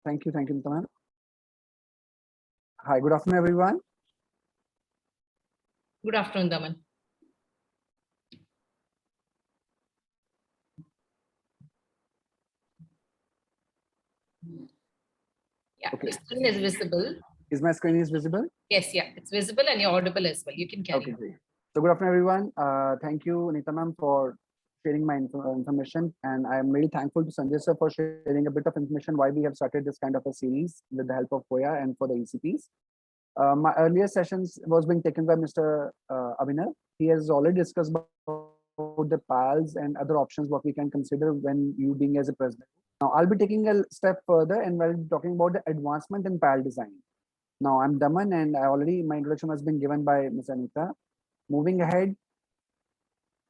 Thank you, Nitya. Hi, good afternoon, everyone. Good afternoon, Daman. Yeah, Okay. the screen is visible. Is my screen visible? Yes, yeah, it's visible and you're audible as well. You can carry Okay, on. great. So good afternoon, everyone. Thank you, Nita ma'am, for sharing my information. And I'm really thankful to Sanjay sir for sharing a bit of information why we have started this kind of a series with the help of Hoya and for the ECPs. My earlier sessions was being taken by Mr. Abhinav. He has already discussed about the PALs and other options what we can consider when you being as a president. Now I'll be taking a step further and while talking about the advancement in PAL design. Now I'm Daman and my introduction has been given by Ms. Anita. Moving ahead,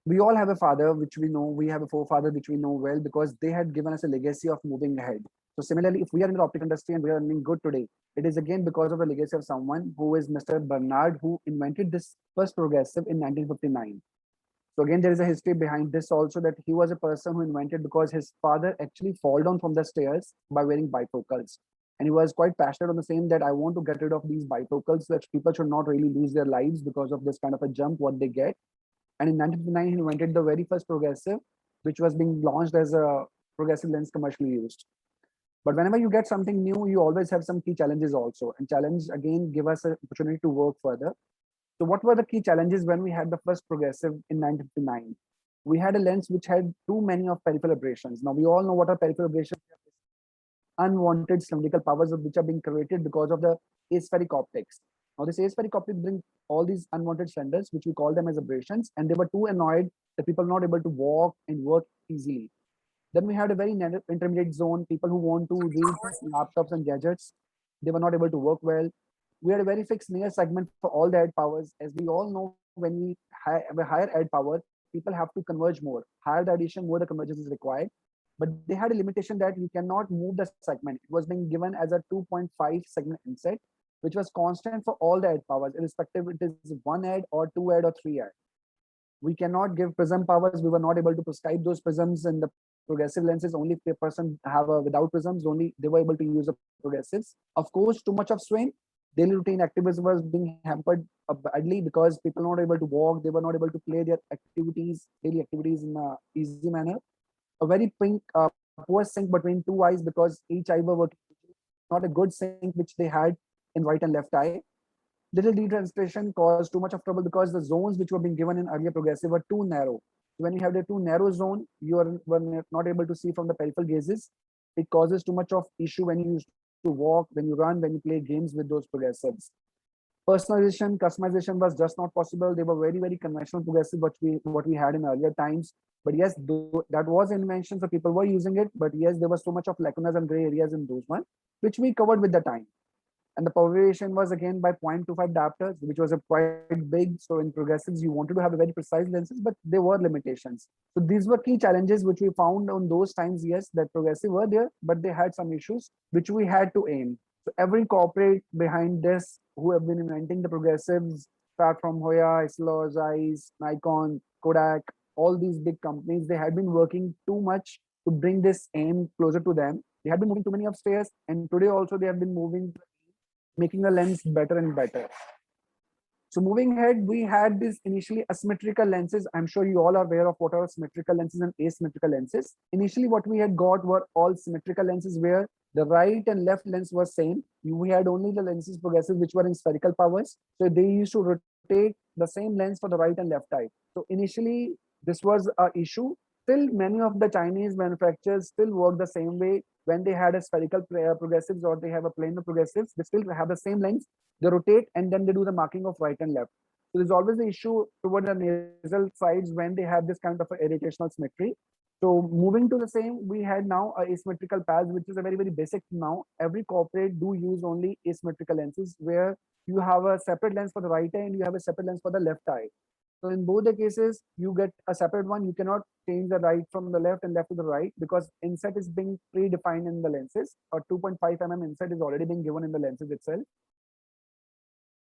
we all have a father which we know, we have a forefather which we know well because they had given us a legacy of moving ahead. So similarly, if we are in the optic industry and we are earning good today, it is again because of the legacy of someone who is Mr. Bernard, who invented this first progressive in 1959. So again, there is a history behind this also that he was a person who invented because his father actually fall down from the stairs by wearing bifocals. And he was quite passionate on the same that I want to get rid of these bifocals, that people should not really lose their lives because of this kind of a jump, what they get. And in 1959, he invented the very first progressive, which was being launched as a progressive lens commercially used. But whenever you get something new, you always have some key challenges also. And challenge again give us an opportunity to work further. So what were the key challenges when we had the first progressive in 1959? We had a lens which had too many of peripheral aberrations. Now we all know what are peripheral aberrations. Unwanted cylindrical powers which are being created because of the aspheric optics. Now this aspheric optics bring all these unwanted cylinders, which we call them as aberrations, and they were too annoyed that people are not able to walk and work easily. Then we had a very narrow intermediate zone, people who want to read laptops and gadgets, they were not able to work well. We had a very fixed near segment for all the add powers. As we all know, when we have a higher add power, people have to converge more. Higher the addition, more the convergence is required. But they had a limitation that you cannot move the segment. It was being given as a 2.5 segment inset, which was constant for all the add powers, irrespective it is one add or two add or three add. We cannot give prism powers. We were not able to prescribe those prisms in the progressive lenses. Only if a person have a without prisms, only they were able to use the progressives. Of course, too much of strain. Daily routine activities was being hampered badly because people were not able to walk. They were not able to play their activities, daily activities in a easy manner. A very poor sync between two eyes because each eye were working, not a good sync which they had in right and left eye. Little detranslation caused too much of trouble because the zones which were being given in earlier progressive were too narrow. When you have the too narrow zone, you are not able to see from the peripheral gazes. It causes too much of issue when you used to walk, when you run, when you play games with those progressives. Personalization, customization was just not possible. They were very, very conventional progressive, what we had in earlier times. But yes, that was invention, so people were using it. But yes, there was so much of lacunas and gray areas in those ones, which we covered with the time. And the power variation was again by 0.25 diopters, which was a quite big. So in progressives, you wanted to have a very precise lenses, but there were limitations. So these were key challenges which we found on those times. Yes, that progressive were there, but they had some issues which we had to aim. So every corporate behind this who have been inventing the progressives, start from Hoya, Islo, Zeiss, Nikon, Kodak, all these big companies, they had been working too much to bring this aim closer to them. They had been moving too many upstairs, and today also they have been moving, making the lens better and better. So moving ahead, we had these initially asymmetrical lenses. I'm sure you all are aware of what are symmetrical lenses and asymmetrical lenses. Initially, what we had got were all symmetrical lenses where the right and left lens was same. We had only the lenses progressive which were in spherical powers. So they used to rotate the same lens for the right and left eye. So initially, this was an issue. Still, many of the Chinese manufacturers still work the same way. When they had a spherical progressives or they have a planar progressives, they still have the same lens. They rotate and then they do the marking of right and left. So there's always the issue toward the nasal sides when they have this kind of irritational symmetry. So moving to the same, we had now a asymmetrical paths, which is a very, very basic now. Every corporate do use only asymmetrical lenses where you have a separate lens for the right eye and you have a separate lens for the left eye. So in both the cases, you get a separate one. You cannot change the right from the left and left to the right because inset is being predefined in the lenses. A 2.5 mm inset is already being given in the lenses itself.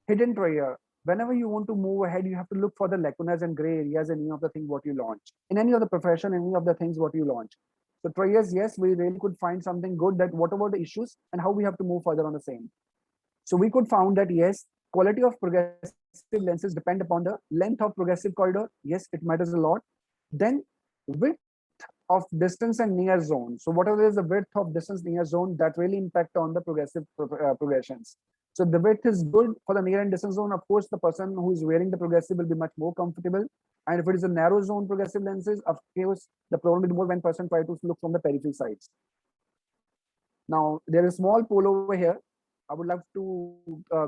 Hidden treasure. Whenever you want to move ahead, you have to look for the lacunas and gray areas in any of the things what you launch. In any of the profession, any of the things what you launch. So Troyes, yes, we really could find something good, that what about the issues and how we have to move further on the same. So we could found that yes, quality of progressive lenses depend upon the length of progressive corridor. Yes, it matters a lot. Then width of distance and near zone. So whatever is the width of distance near zone, that really impact on the progressions. So the width is good for the near and distance zone. Of course, the person who is wearing the progressive will be much more comfortable. And if it is a narrow zone progressive lenses, of course, the problem will be more when person try to look from the periphery sides. Now, there is a small poll over here. I would love to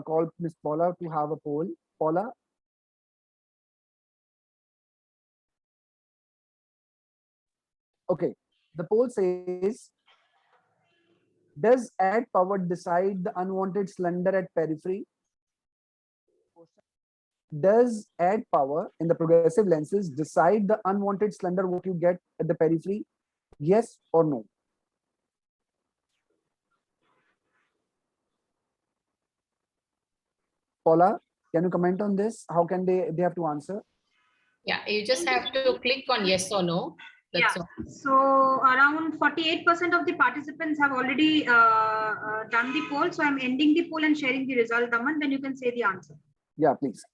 call Miss Paula to have a poll. Paula. Okay, the poll says, does add power decide the unwanted slender at periphery? Does add power in the progressive lenses decide the unwanted slender what you get at the periphery? Yes or no? Paula, can you comment on this? How can they have to answer? Yeah, you just have to click on yes or no. That's Yeah. all. So around 48% of the participants have already done the poll. So I'm ending the poll and sharing the result, Daman. Then you can say the answer. Yeah, please.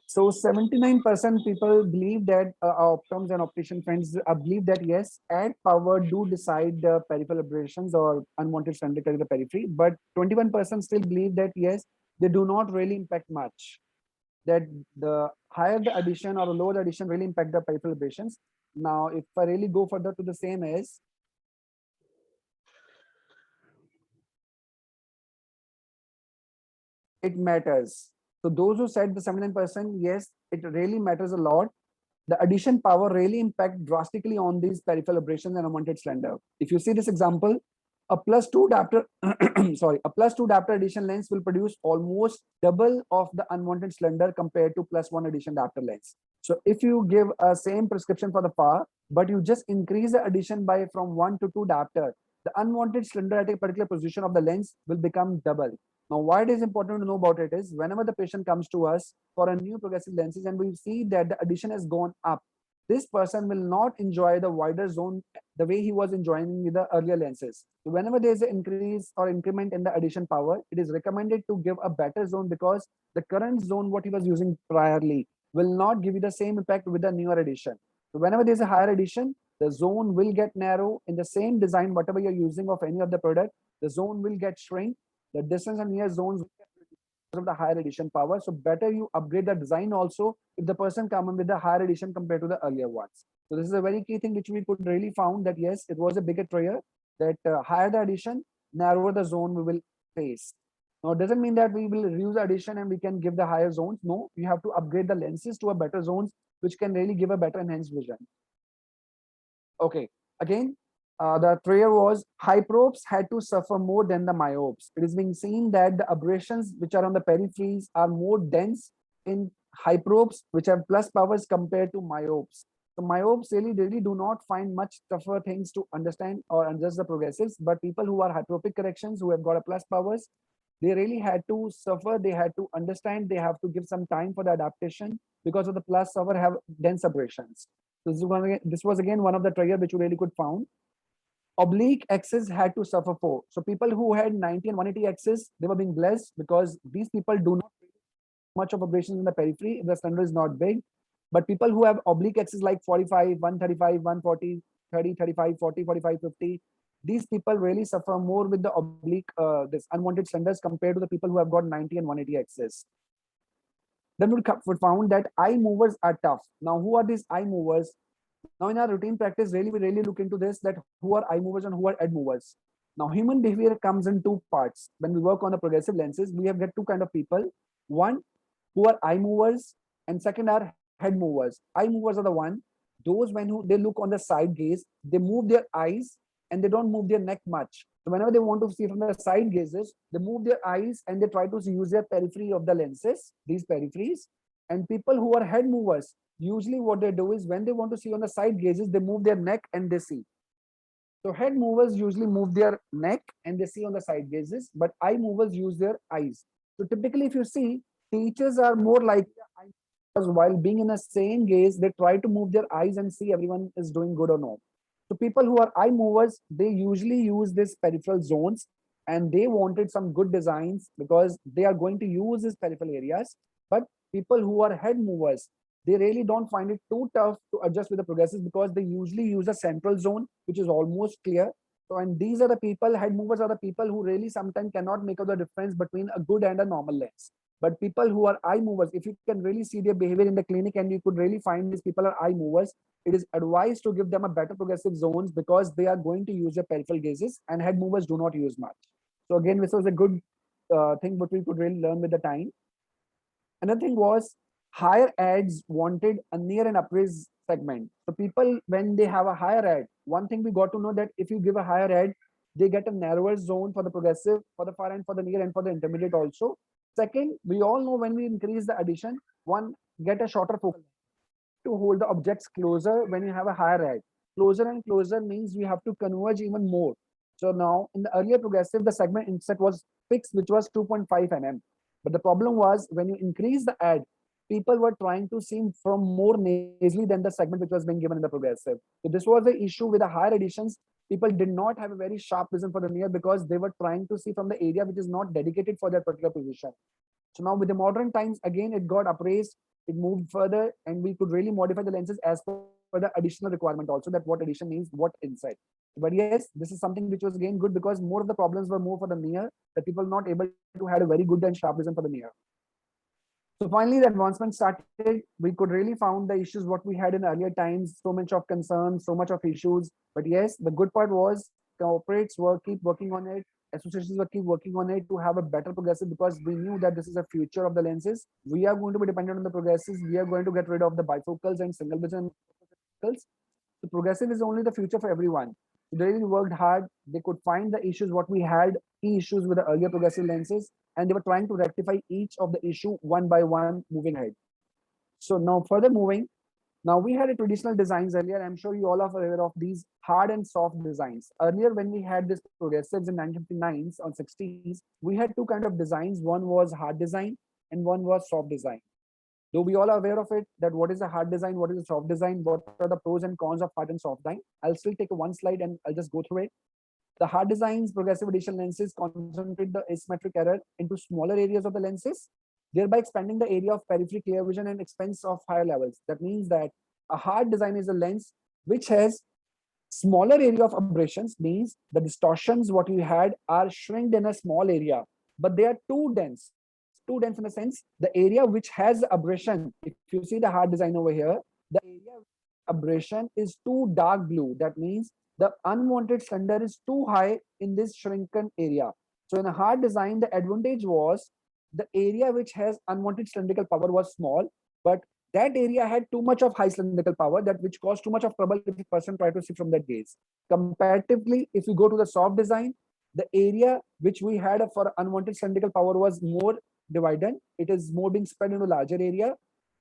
So 79% people believe that optoms and optician friends believe that yes, add power do decide the peripheral aberrations or unwanted slender at the periphery, but 21% still believe that yes, they do not really impact much. That the higher the addition or the lower the addition really impact the peripheral aberrations. Now, if I really go further to the same is, it matters. So those who said the 79%, yes, it really matters a lot. The addition power really impact drastically on these peripheral aberrations and unwanted slender. If you see this example, a +2 diopter, sorry, a +2 diopter addition lens will produce almost double of the unwanted slender compared to +1 addition diopter lens. So if you give a same prescription for the far, but you just increase the addition by from 1 to 2 diopter, the unwanted slender at a particular position of the lens will become double. Now, why it is important to know about it is whenever the patient comes to us for a new progressive lenses and we see that the addition has gone up, this person will not enjoy the wider zone the way he was enjoying with the earlier lenses. So whenever there is an increase or increment in the addition power, it is recommended to give a better zone because the current zone what he was using priorly will not give you the same impact with the newer addition. So whenever there's a higher addition, the zone will get narrow in the same design, whatever you're using of any of the product, the zone will get shrink. The distance and near zones of the higher addition power. So better you upgrade the design also if the person come in with the higher addition compared to the earlier ones. So this is a very key thing which we could really found that yes, it was a bigger trier that higher the addition, narrower the zone we will face. Now it doesn't mean that we will reduce the addition and we can give the higher zones. No, we have to upgrade the lenses to a better zones which can really give a better enhanced vision. Okay, again, the trier was hyperopes had to suffer more than the myopes. It is being seen that the aberrations which are on the peripheries are more dense in hyperopes, which have plus powers compared to myopes. So myopes really do not find much tougher things to understand or adjust the progressives, but people who are hyperopic corrections who have got a plus powers, they really had to suffer, they had to understand, they have to give some time for the adaptation because of the plus power have dense aberrations. This was again one of the trier which we really could found. Oblique axis had to suffer for. So people who had 90 and 180 axis, they were being blessed because these people do not much of aberrations in the periphery if the slender is not big. But people who have oblique axis like 45, 135, 140, 30, 35, 40, 45, 50, these people really suffer more with the oblique, this unwanted slenders compared to the people who have got 90 and 180 axis. Then we found that eye movers are tough. Now, who are these eye movers? Now, in our routine practice, we really look into this, that who are eye movers and who are head movers. Now, human behavior comes in two parts. When we work on the progressive lenses, we have got two kind of people. One, who are eye movers, and second are head movers. Eye movers are the one, those they look on the side gaze, they move their eyes and they don't move their neck much. So whenever they want to see from the side gazes, they move their eyes and they try to use their periphery of the lenses, these peripheries. And people who are head movers, usually what they do is when they want to see on the side gazes, they move their neck and they see. So head movers usually move their neck and they see on the side gazes, but eye movers use their eyes. So typically if you see, teachers are more like while being in the same gaze, they try to move their eyes and see everyone is doing good or no. So people who are eye movers, they usually use these peripheral zones, and they wanted some good designs because they are going to use these peripheral areas. But people who are head movers, they really don't find it too tough to adjust with the progressives because they usually use a central zone, which is almost clear. So, and these are the people, head movers are the people who really sometimes cannot make out the difference between a good and a normal lens. But people who are eye movers, if you can really see their behavior in the clinic and you could really find these people are eye movers, it is advised to give them a better progressive zones because they are going to use their peripheral gazes, and head movers do not use much. So again, this was a good thing what we could really learn with the time. Another thing was higher ads wanted a near and upraise segment. So people, when they have a higher ad, one thing we got to know that if you give a higher ad, they get a narrower zone for the progressive, for the far end, for the near, and for the intermediate also. Second, we all know when we increase the addition, one get a shorter focal to hold the objects closer when you have a higher ad. Closer and closer means we have to converge even more. So now in the earlier progressive, the segment inset was fixed, which was 2.5 mm. But the problem was when you increase the ad, people were trying to see from more nasally than the segment which was being given in the progressive. So this was the issue with the higher editions. People did not have a very sharp vision for the near because they were trying to see from the area which is not dedicated for that particular position. So now with the modern times, again, it got appraised, it moved further, and we could really modify the lenses as per the additional requirement also, that what addition means, what inside. But yes, this is something which was again good because more of the problems were more for the near, that people not able to have a very good and sharp vision for the near. So finally, the advancement started. We could really found the issues what we had in earlier times, so much of concerns, so much of issues. But yes, the good part was corporates were keep working on it. Associations were keep working on it to have a better progressive because we knew that this is a future of the lenses. We are going to be dependent on the progressives. We are going to get rid of the bifocals and single vision focals. So progressive is only the future for everyone. They really worked hard. They could find the issues what we had, key issues with the earlier progressive lenses, and they were trying to rectify each of the issue one by one moving ahead. So now further moving, now we had a traditional designs earlier. I'm sure you all are aware of these hard and soft designs. Earlier, when we had this progressives in 1959s or 60s, we had two kind of designs. One was hard design and one was soft design. Though we all are aware of it, that what is a hard design, what is a soft design, what are the pros and cons of hard and soft design. I'll still take one slide and I'll just go through it. The hard designs, progressive addition lenses concentrate the asymmetric error into smaller areas of the lenses, thereby expanding the area of periphery clear vision and expense of higher levels. That means that a hard design is a lens which has smaller area of aberrations, means the distortions what you had are shrinked in a small area, but they are too dense in the sense the area which has aberration. If you see the hard design over here, the area aberration is too dark blue. That means the unwanted slender is too high in this shrunken area. So in a hard design, the advantage was the area which has unwanted cylindrical power was small, but that area had too much of high cylindrical power, that which caused too much of trouble if a person tried to see from that gaze. Comparatively, if you go to the soft design, the area which we had for unwanted cylindrical power was more divided. It is more being spread into larger area,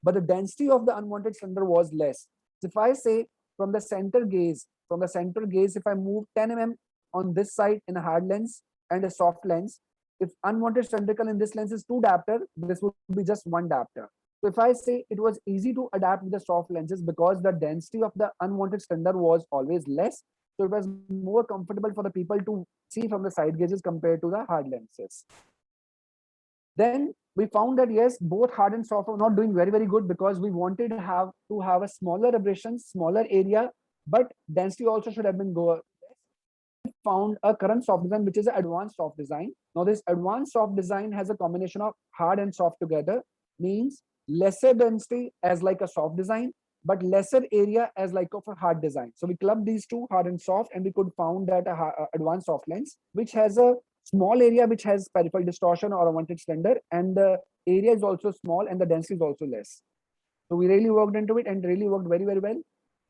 but the density of the unwanted cylinder was less. So if I say from the center gaze, if I move 10 mm on this side in a hard lens and a soft lens, if unwanted cylindrical in this lens is 2 diopter, this would be just 1 diopter. So if I say it was easy to adapt with the soft lenses because the density of the unwanted cylinder was always less, so it was more comfortable for the people to see from the side gazes compared to the hard lenses. Then we found that yes, both hard and soft were not doing very good because we wanted to have a smaller aberration, smaller area, but density also should have been go. We found a current soft design which is an advanced soft design. Now this advanced soft design has a combination of hard and soft together, means lesser density as like a soft design, but lesser area as like of a hard design. So we clubbed these two, hard and soft, and we could found that a advanced soft lens which has a small area which has peripheral distortion or unwanted slender, and the area is also small and the density is also less. So we really worked into it and really worked very well.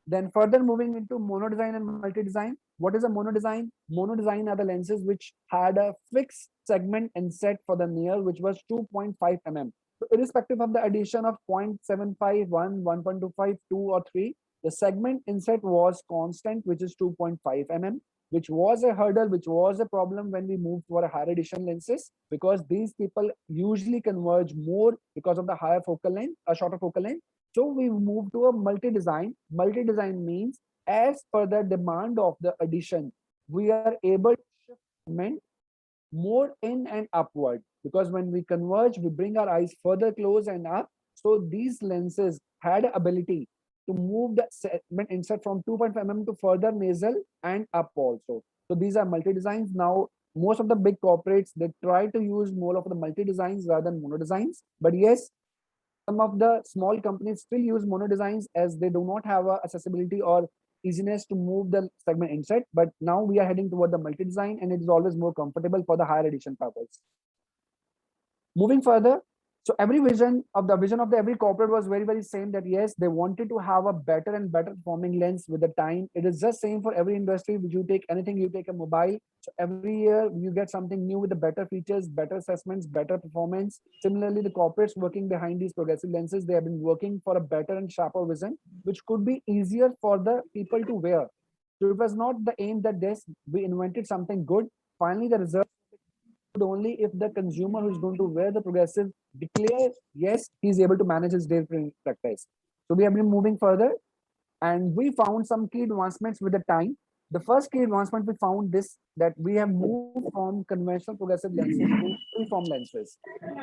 Then further moving into mono design and multi design. What is a mono design? Mono design are the lenses which had a fixed segment inset for the near, which was 2.5 mm. So irrespective of the addition of 0.75, 1, 1.25, 2 or 3, the segment inset was constant, which is 2.5 mm, which was a hurdle, which was a problem when we moved for a higher edition lenses, because these people usually converge more because of the higher focal length, a shorter focal length. So we moved to a multi-design. Multi-design means as per the demand of the edition, we are able to shift movement more in and upward, because when we converge, we bring our eyes further close and up. So these lenses had ability to move the segment insert from 2.5 mm to further nasal and up also. So these are multi-designs. Now, most of the big corporates, they try to use more of the multi-designs rather than mono designs. But yes, some of the small companies still use mono designs as they do not have a accessibility or easiness to move the segment insert. But now we are heading toward the multi-design, and it is always more comfortable for the higher edition purpose. Moving further, so every vision of the every corporate was very, very same, that yes, they wanted to have a better and better performing lens with the time. It is just same for every industry. Which you take anything, you take a mobile. So every year you get something new with the better features, better assessments, better performance. Similarly, the corporates working behind these progressive lenses, they have been working for a better and sharper vision, which could be easier for the people to wear. So it was not the aim that this we invented something good. Finally, the result only if the consumer who is going to wear the progressive declares yes, he's able to manage his daily practice. So we have been moving further, and we found some key advancements with the time. The first key advancement we found this, that we have moved from conventional progressive lenses to freeform lenses.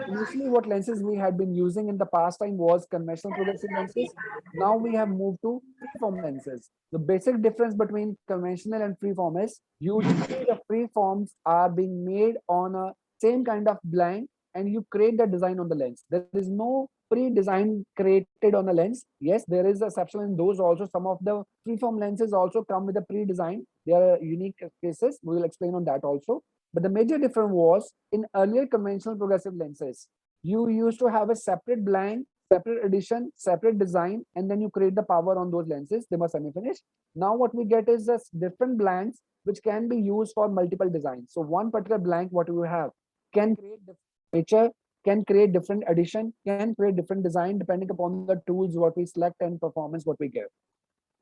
Initially, what lenses we had been using in the past time was conventional progressive lenses. Now we have moved to freeform lenses. The basic difference between conventional and freeform is usually the freeforms are being made on a same kind of blank, and you create the design on the lens. There is no pre-design created on the lens. Yes, there is a exception in those also. Some of the freeform lenses also come with a pre-design. They are unique cases. We will explain on that also. But the major difference was in earlier conventional progressive lenses, you used to have a separate blank, separate edition, separate design, and then you create the power on those lenses. They were semi-finished. Now what we get is just different blanks which can be used for multiple designs. So one particular blank, what you have, can create different feature, can create different addition, can create different design depending upon the tools what we select and performance what we give.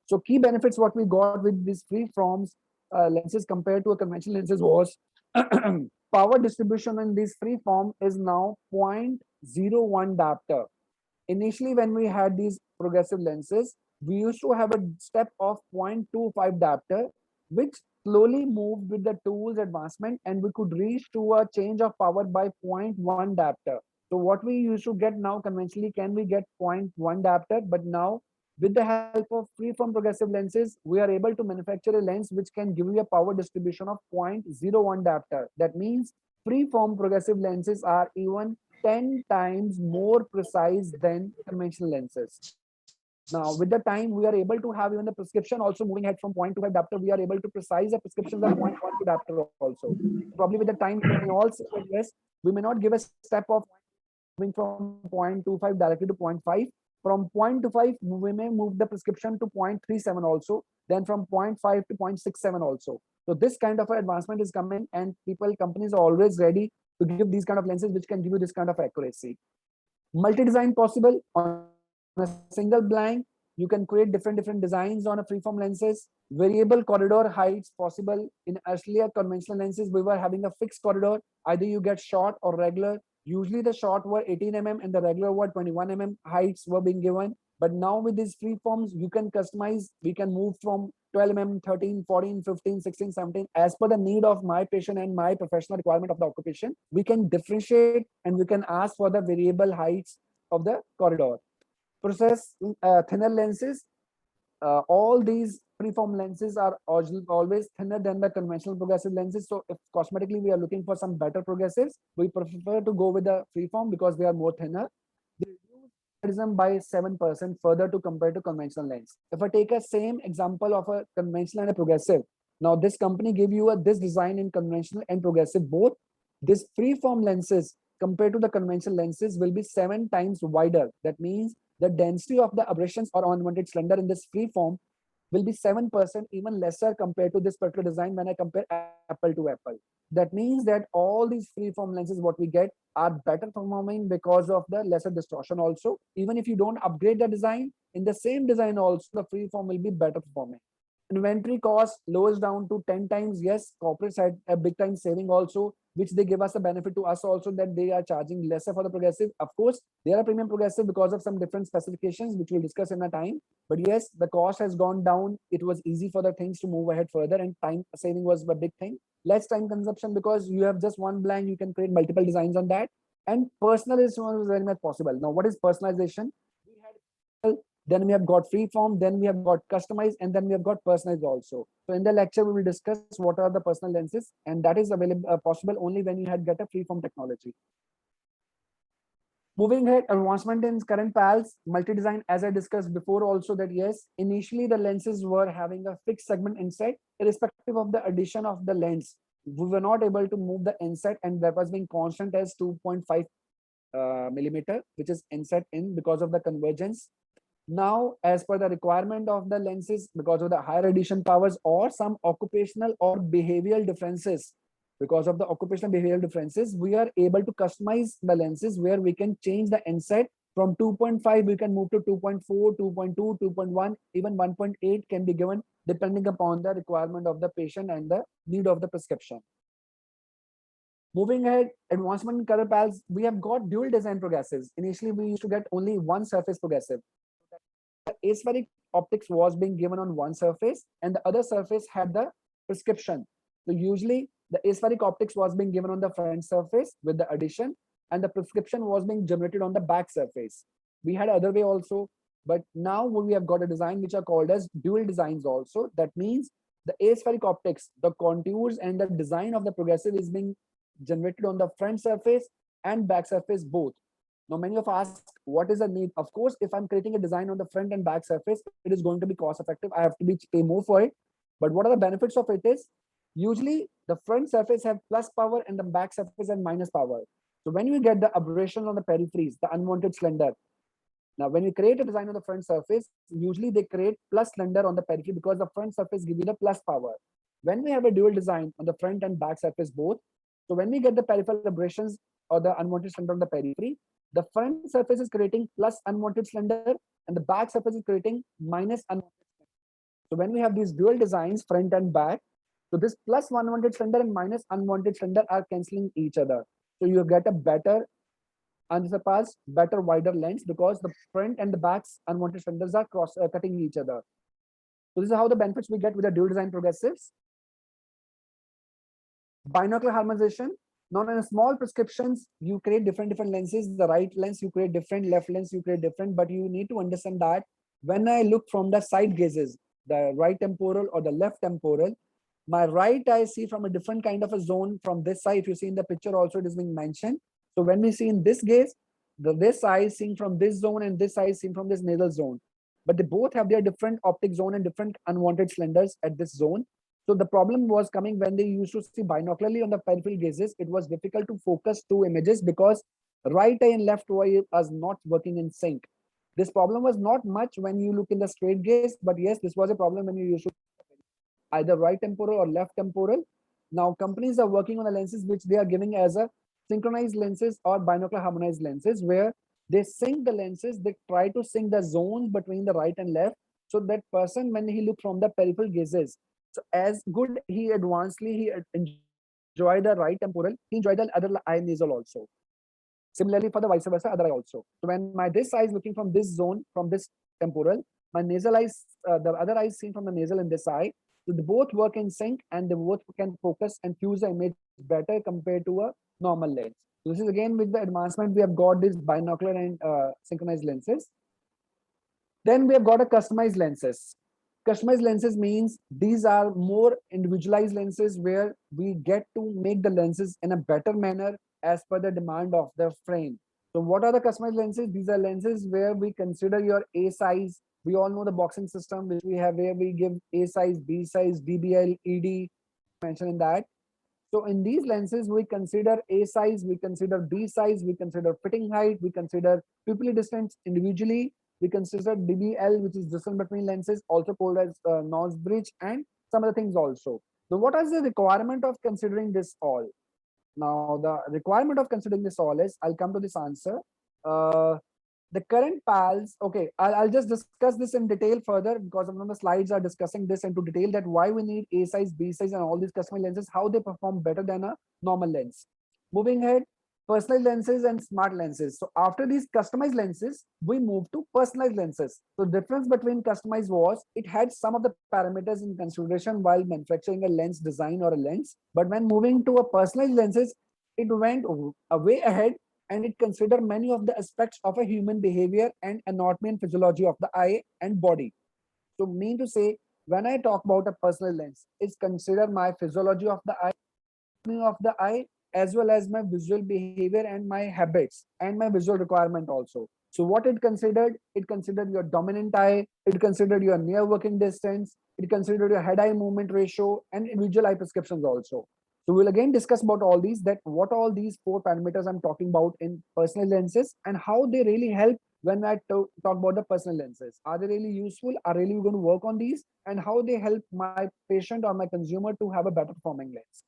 So key benefits what we got with these freeforms lenses compared to a conventional lenses was power distribution in this freeform is now 0.01 diopter. Initially, when we had these progressive lenses, we used to have a step of 0.25 diopter, which slowly moved with the tools advancement, and we could reach to a change of power by 0.1 diopter. So what we used to get now conventionally, can we get 0.1 diopter? But now with the help of freeform progressive lenses, we are able to manufacture a lens which can give you a power distribution of 0.01 diopter. That means freeform progressive lenses are even 10 times more precise than conventional lenses. Now, with the time, we are able to have even the prescription also moving ahead from 0.25 diopter. We are able to precise the prescriptions at 0.12 diopter also. Probably with the time, we may all say that yes, we may not give a step of moving from 0.25 directly to 0.5. From 0.25, we may move the prescription to 0.37 also. Then from 0.5 to 0.67 also. So this kind of advancement is coming, and companies are always ready to give these kind of lenses which can give you this kind of accuracy. Multi-design possible on a single blank. You can create different designs on a freeform lenses. Variable corridor heights possible. In earlier conventional lenses, we were having a fixed corridor. Either you get short or regular. Usually the short were 18 mm and the regular were 21 mm heights were being given. But now with these freeforms, you can customize. We can move from 12 mm, 13, 14, 15, 16, 17. As per the need of my patient and my professional requirement of the occupation, we can differentiate and we can ask for the variable heights of the corridor. Process thinner lenses. All these freeform lenses are always thinner than the conventional progressive lenses. So if cosmetically we are looking for some better progressives, we prefer to go with the freeform because they are more thinner. They reduce by 7% further to compare to conventional lens. If I take a same example of a conventional and a progressive, now this company give you this design in conventional and progressive both. This freeform lenses compared to the conventional lenses will be 7 times wider. That means the density of the aberrations or unwanted slender in this freeform will be 7% even lesser compared to this particular design when I compare apple to apple. That means that all these freeform lenses what we get are better performing because of the lesser distortion also. Even if you don't upgrade the design, in the same design also the freeform will be better performing. Inventory cost lowers down to 10 times. Yes, corporates had a big time saving also, which they give us a benefit to us also, that they are charging lesser for the progressive. Of course, they are a premium progressive because of some different specifications, which we'll discuss in a time. But yes, the cost has gone down. It was easy for the things to move ahead further, and time saving was a big thing. Less time consumption because you have just one blank, you can create multiple designs on that. And personalization was very much possible. Now, what is personalization? We had, then we have got free form, then we have got customized, and then we have got personalized also. So in the lecture, we will discuss what are the personal lenses, and that is available possible only when you had get a free form technology. Moving ahead, advancement in current PALs, multi-design, as I discussed before also, that yes, initially the lenses were having a fixed segment inset, irrespective of the addition of the lens. We were not able to move the inset, and that was being constant as 2.5 millimeter, which is inset in because of the convergence. Now, as per the requirement of the lenses, because of the higher addition powers or some occupational or behavioral differences, because of the occupational behavioral differences, we are able to customize the lenses where we can change the inset from 2.5, we can move to 2.4, 2.2, 2.1, even 1.8 can be given depending upon the requirement of the patient and the need of the prescription. Moving ahead, advancement in color palettes, we have got dual design progressives. Initially, we used to get only one surface progressive. The aspheric optics was being given on one surface, and the other surface had the prescription. So usually the aspheric optics was being given on the front surface with the addition, and the prescription was being generated on the back surface. We had other way also, but now we have got a design which are called as dual designs also. That means the aspheric optics, the contours and the design of the progressive is being generated on the front surface and back surface both. Now, many of us ask, what is the need? Of course, if I'm creating a design on the front and back surface, it is going to be cost effective. I have to pay more for it. But what are the benefits of it is, usually the front surface have plus power and the back surface have minus power. So when you get the aberration on the peripheries, the unwanted slender. Now, when you create a design on the front surface, usually they create plus slender on the periphery because the front surface give you the plus power. When we have a dual design on the front and back surface both, so when we get the peripheral aberrations or the unwanted slender on the periphery, the front surface is creating plus unwanted slender and the back surface is creating minus unwanted slender. So when we have these dual designs, front and back, so this plus unwanted slender and minus unwanted slender are cancelling each other. So you get a better unsurpassed, better wider lens because the front and the back's unwanted slenders are cutting each other. So this is how the benefits we get with the dual design progressives. Binocular harmonization. Now, in small prescriptions, you create different lenses. The right lens, you create different, left lens, you create different, but you need to understand that when I look from the side gazes, the right temporal or the left temporal, my right eye see from a different kind of a zone from this side. If you see in the picture also, it is being mentioned. So when we see in this gaze, this eye is seen from this zone and this eye is seen from this nasal zone. But they both have their different optic zone and different unwanted slenders at this zone. So the problem was coming when they used to see binocularly on the peripheral gazes, it was difficult to focus two images because right eye and left eye was not working in sync. This problem was not much when you look in the straight gaze, but yes, this was a problem when you used to either right temporal or left temporal. Now companies are working on the lenses which they are giving as a synchronized lenses or binocular harmonized lenses, where they sync the lenses, they try to sync the zones between the right and left, so that person when he look from the peripheral gazes, so as good he advancedly he enjoy the right temporal, he enjoy the other eye nasal also. Similarly for the vice versa, other eye also. So when my this eye is looking from this zone, from this temporal, my nasal eyes, the other eye is seen from the nasal in this eye. So they both work in sync and they both can focus and fuse the image better compared to a normal lens. So this is again with the advancement, we have got this binocular and synchronized lenses. Then we have got a customized lenses. Customized lenses means these are more individualized lenses where we get to make the lenses in a better manner as per the demand of the frame. So what are the customized lenses? These are lenses where we consider your A size. We all know the boxing system which we have where we give A size, B size, DBL, ED, mentioned in that. So in these lenses, we consider A size, we consider B size, we consider fitting height, we consider pupil distance individually. We consider DBL, which is distance between lenses, also called as nose bridge, and some other things also. So what is the requirement of considering this all? Now, the requirement of considering this all is, I'll come to this answer. The current PALs, okay, I'll just discuss this in detail further because some of the slides are discussing this into detail, that why we need A size, B size, and all these customized lenses, how they perform better than a normal lens. Moving ahead, personalized lenses and smart lenses. So after these customized lenses, we move to personalized lenses. So difference between customized was it had some of the parameters in consideration while manufacturing a lens design or a lens. But when moving to a personalized lenses, it went way ahead and it considered many of the aspects of a human behavior and anatomy and physiology of the eye and body. So mean to say, when I talk about a personal lens, it's consider my physiology of the eye, as well as my visual behavior and my habits and my visual requirement also. So what it considered your dominant eye, it considered your near working distance, it considered your head eye movement ratio and individual eye prescriptions also. So we'll again discuss about all these, that what all these four parameters I'm talking about in personal lenses and how they really help when I talk about the personal lenses. Are they really useful? Are really going to work on these? And how they help my patient or my consumer to have a better performing lens.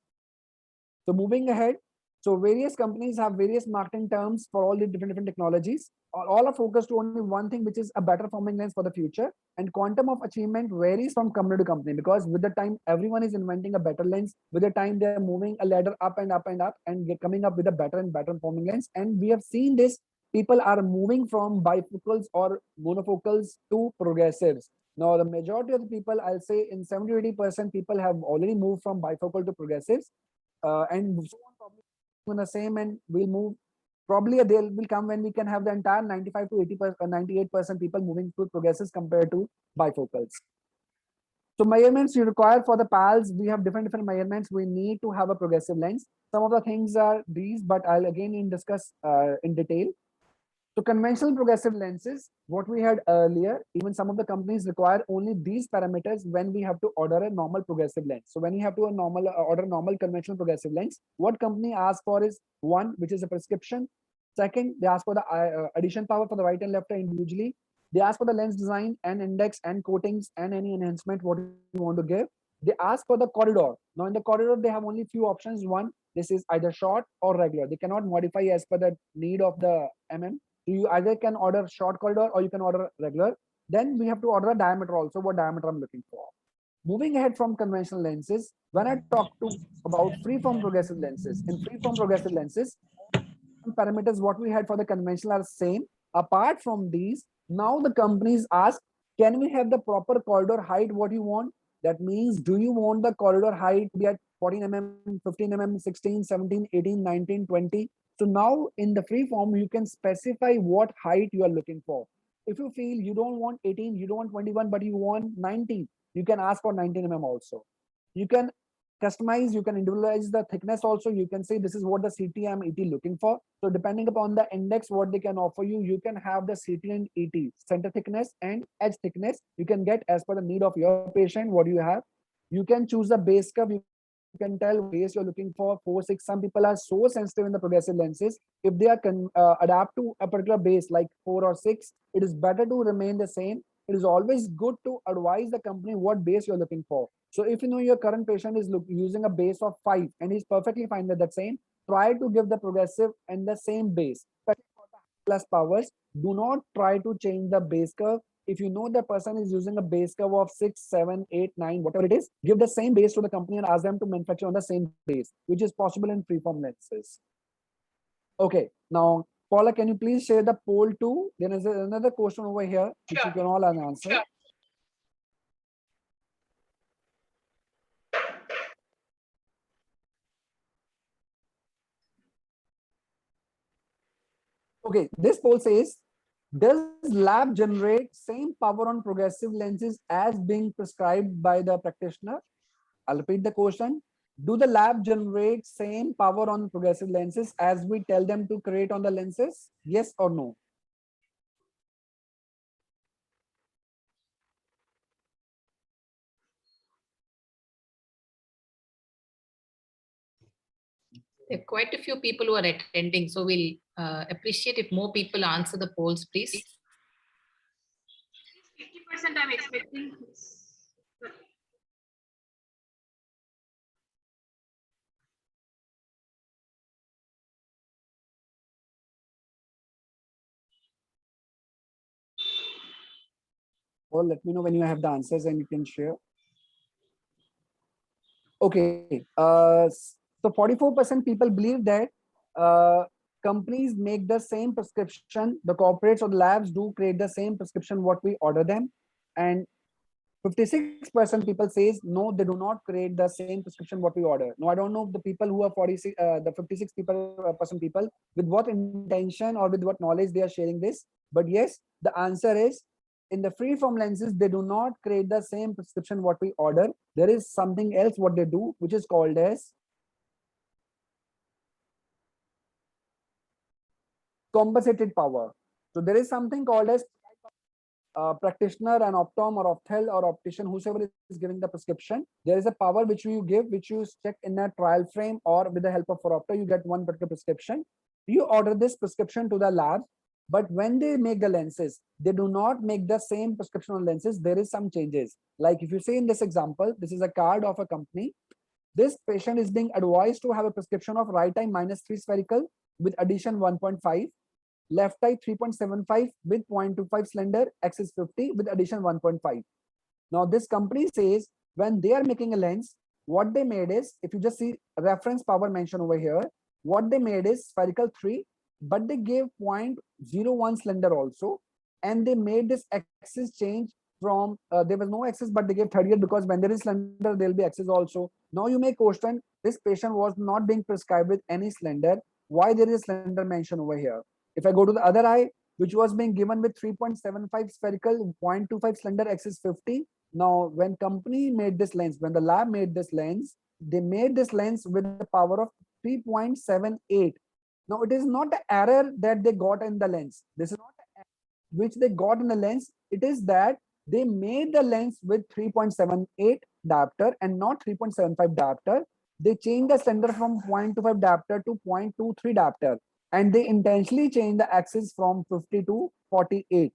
So moving ahead, so various companies have various marketing terms for all the different technologies. All are focused to only one thing, which is a better performing lens for the future. And quantum of achievement varies from company to company, because with the time everyone is inventing a better lens. With the time they're moving a ladder up and up and up and coming up with a better and better performing lens. And we have seen this. People are moving from bifocals or monofocals to progressives. Now, the majority of the people, I'll say in 70 to 80%, people have already moved from bifocal to progressives. And so on, probably in the same, and we'll move, probably a day will come when we can have the entire 95 to 80%, 98% people moving to progressives compared to bifocals. So measurements you require for the PALs, we have different measurements. We need to have a progressive lens. Some of the things are these, but I'll again discuss in detail. So conventional progressive lenses, what we had earlier, even some of the companies require only these parameters when we have to order a normal progressive lens. So when you have to order normal conventional progressive lens, what company asks for is one, which is a prescription. Second, they ask for the addition power for the right and left eye individually. They ask for the lens design and index and coatings and any enhancement what you want to give. They ask for the corridor. Now in the corridor, they have only few options. One, this is either short or regular. They cannot modify as per the need of the you either can order short corridor or you can order regular. Then we have to order a diameter also, what diameter I'm looking for. Moving ahead from conventional lenses, when I talk about freeform progressive lenses, in freeform progressive lenses, parameters what we had for the conventional are same. Apart from these, now the companies ask, can we have the proper corridor height what you want? That means, do you want the corridor height to be at 14 mm, 15 mm, 16, 17, 18, 19, 20? So now in the free form, you can specify what height you are looking for. If you feel you don't want 18, you don't want 21, but you want 19, you can ask for 19 mm also. You can customize, you can individualize the thickness also. You can say this is what the CT I'm ET looking for. So depending upon the index, what they can offer you, you can have the CT and ET, center thickness and edge thickness. You can get as per the need of your patient, what you have. You can choose the base curve. You can tell base you're looking for 4, 6. Some people are so sensitive in the progressive lenses. If they are adapt to a particular base like 4 or 6, it is better to remain the same. It is always good to advise the company what base you're looking for. So if you know your current patient is using a base of 5 and he's perfectly fine with that same, try to give the progressive and the same base. Plus powers, do not try to change the base curve. If you know the person is using a base curve of 6, 7, 8, 9, whatever it is, give the same base to the company and ask them to manufacture on the same base, which is possible in freeform lenses. Okay, now Paula, can you please share the poll 2? Then is there another question over here which you can all answer. Sure. Okay, this poll says, does lab generate same power on progressive lenses as being prescribed by the practitioner? I'll repeat the question. Do the lab generate same power on progressive lenses as we tell them to create on the lenses? Yes or no? There are quite a few people who are attending, so we'll appreciate if more people answer the polls, please. 50% I'm expecting. Or let me know when you have the answers and you can share. Okay. So 44% people believe that uh, companies make the same prescription, the corporates or the labs do create the same prescription what we order them. And 56% people says no, they do not create the same prescription what we order. Now I don't know the people who are 46, the 56 people percent people with what intention or with what knowledge they are sharing this. But yes, the answer is in the free form lenses they do not create the same prescription what we order. There is something else what they do, which is called as compensated power. So there is something called as practitioner, an optom or ophthal or optician, whosoever is giving the prescription, there is a power which you give, which you check in a trial frame or with the help of Phoropter, you get one particular prescription. You order this prescription to the lab, but when they make the lenses, they do not make the same prescription on lenses. There is some changes. Like if you say in this example, this is a card of a company. This patient is being advised to have a prescription of right eye -3 spherical with addition 1.5, left eye 3.75 with 0.25 slender, axis 50 with addition 1.5. Now this company says when they are making a lens, what they made is, if you just see reference power mentioned over here, what they made is spherical 3, but they gave 0.01 slender also, and they made this axis change from, there was no axis, but they gave 38 because when there is slender, there will be axis also. Now you may question, this patient was not being prescribed with any slender. Why there is slender mentioned over here? If I go to the other eye, which was being given with 3.75 spherical, 0.25 slender, axis 50. Now, when company made this lens, when the lab made this lens, they made this lens with the power of 3.78. Now, it is not the error that they got in the lens. This is not the error which they got in the lens. It is that they made the lens with 3.78 diopter and not 3.75 diopter. They changed the slender from 0.25 diopter to 0.23 diopter, and they intentionally changed the axis from 50 to 48.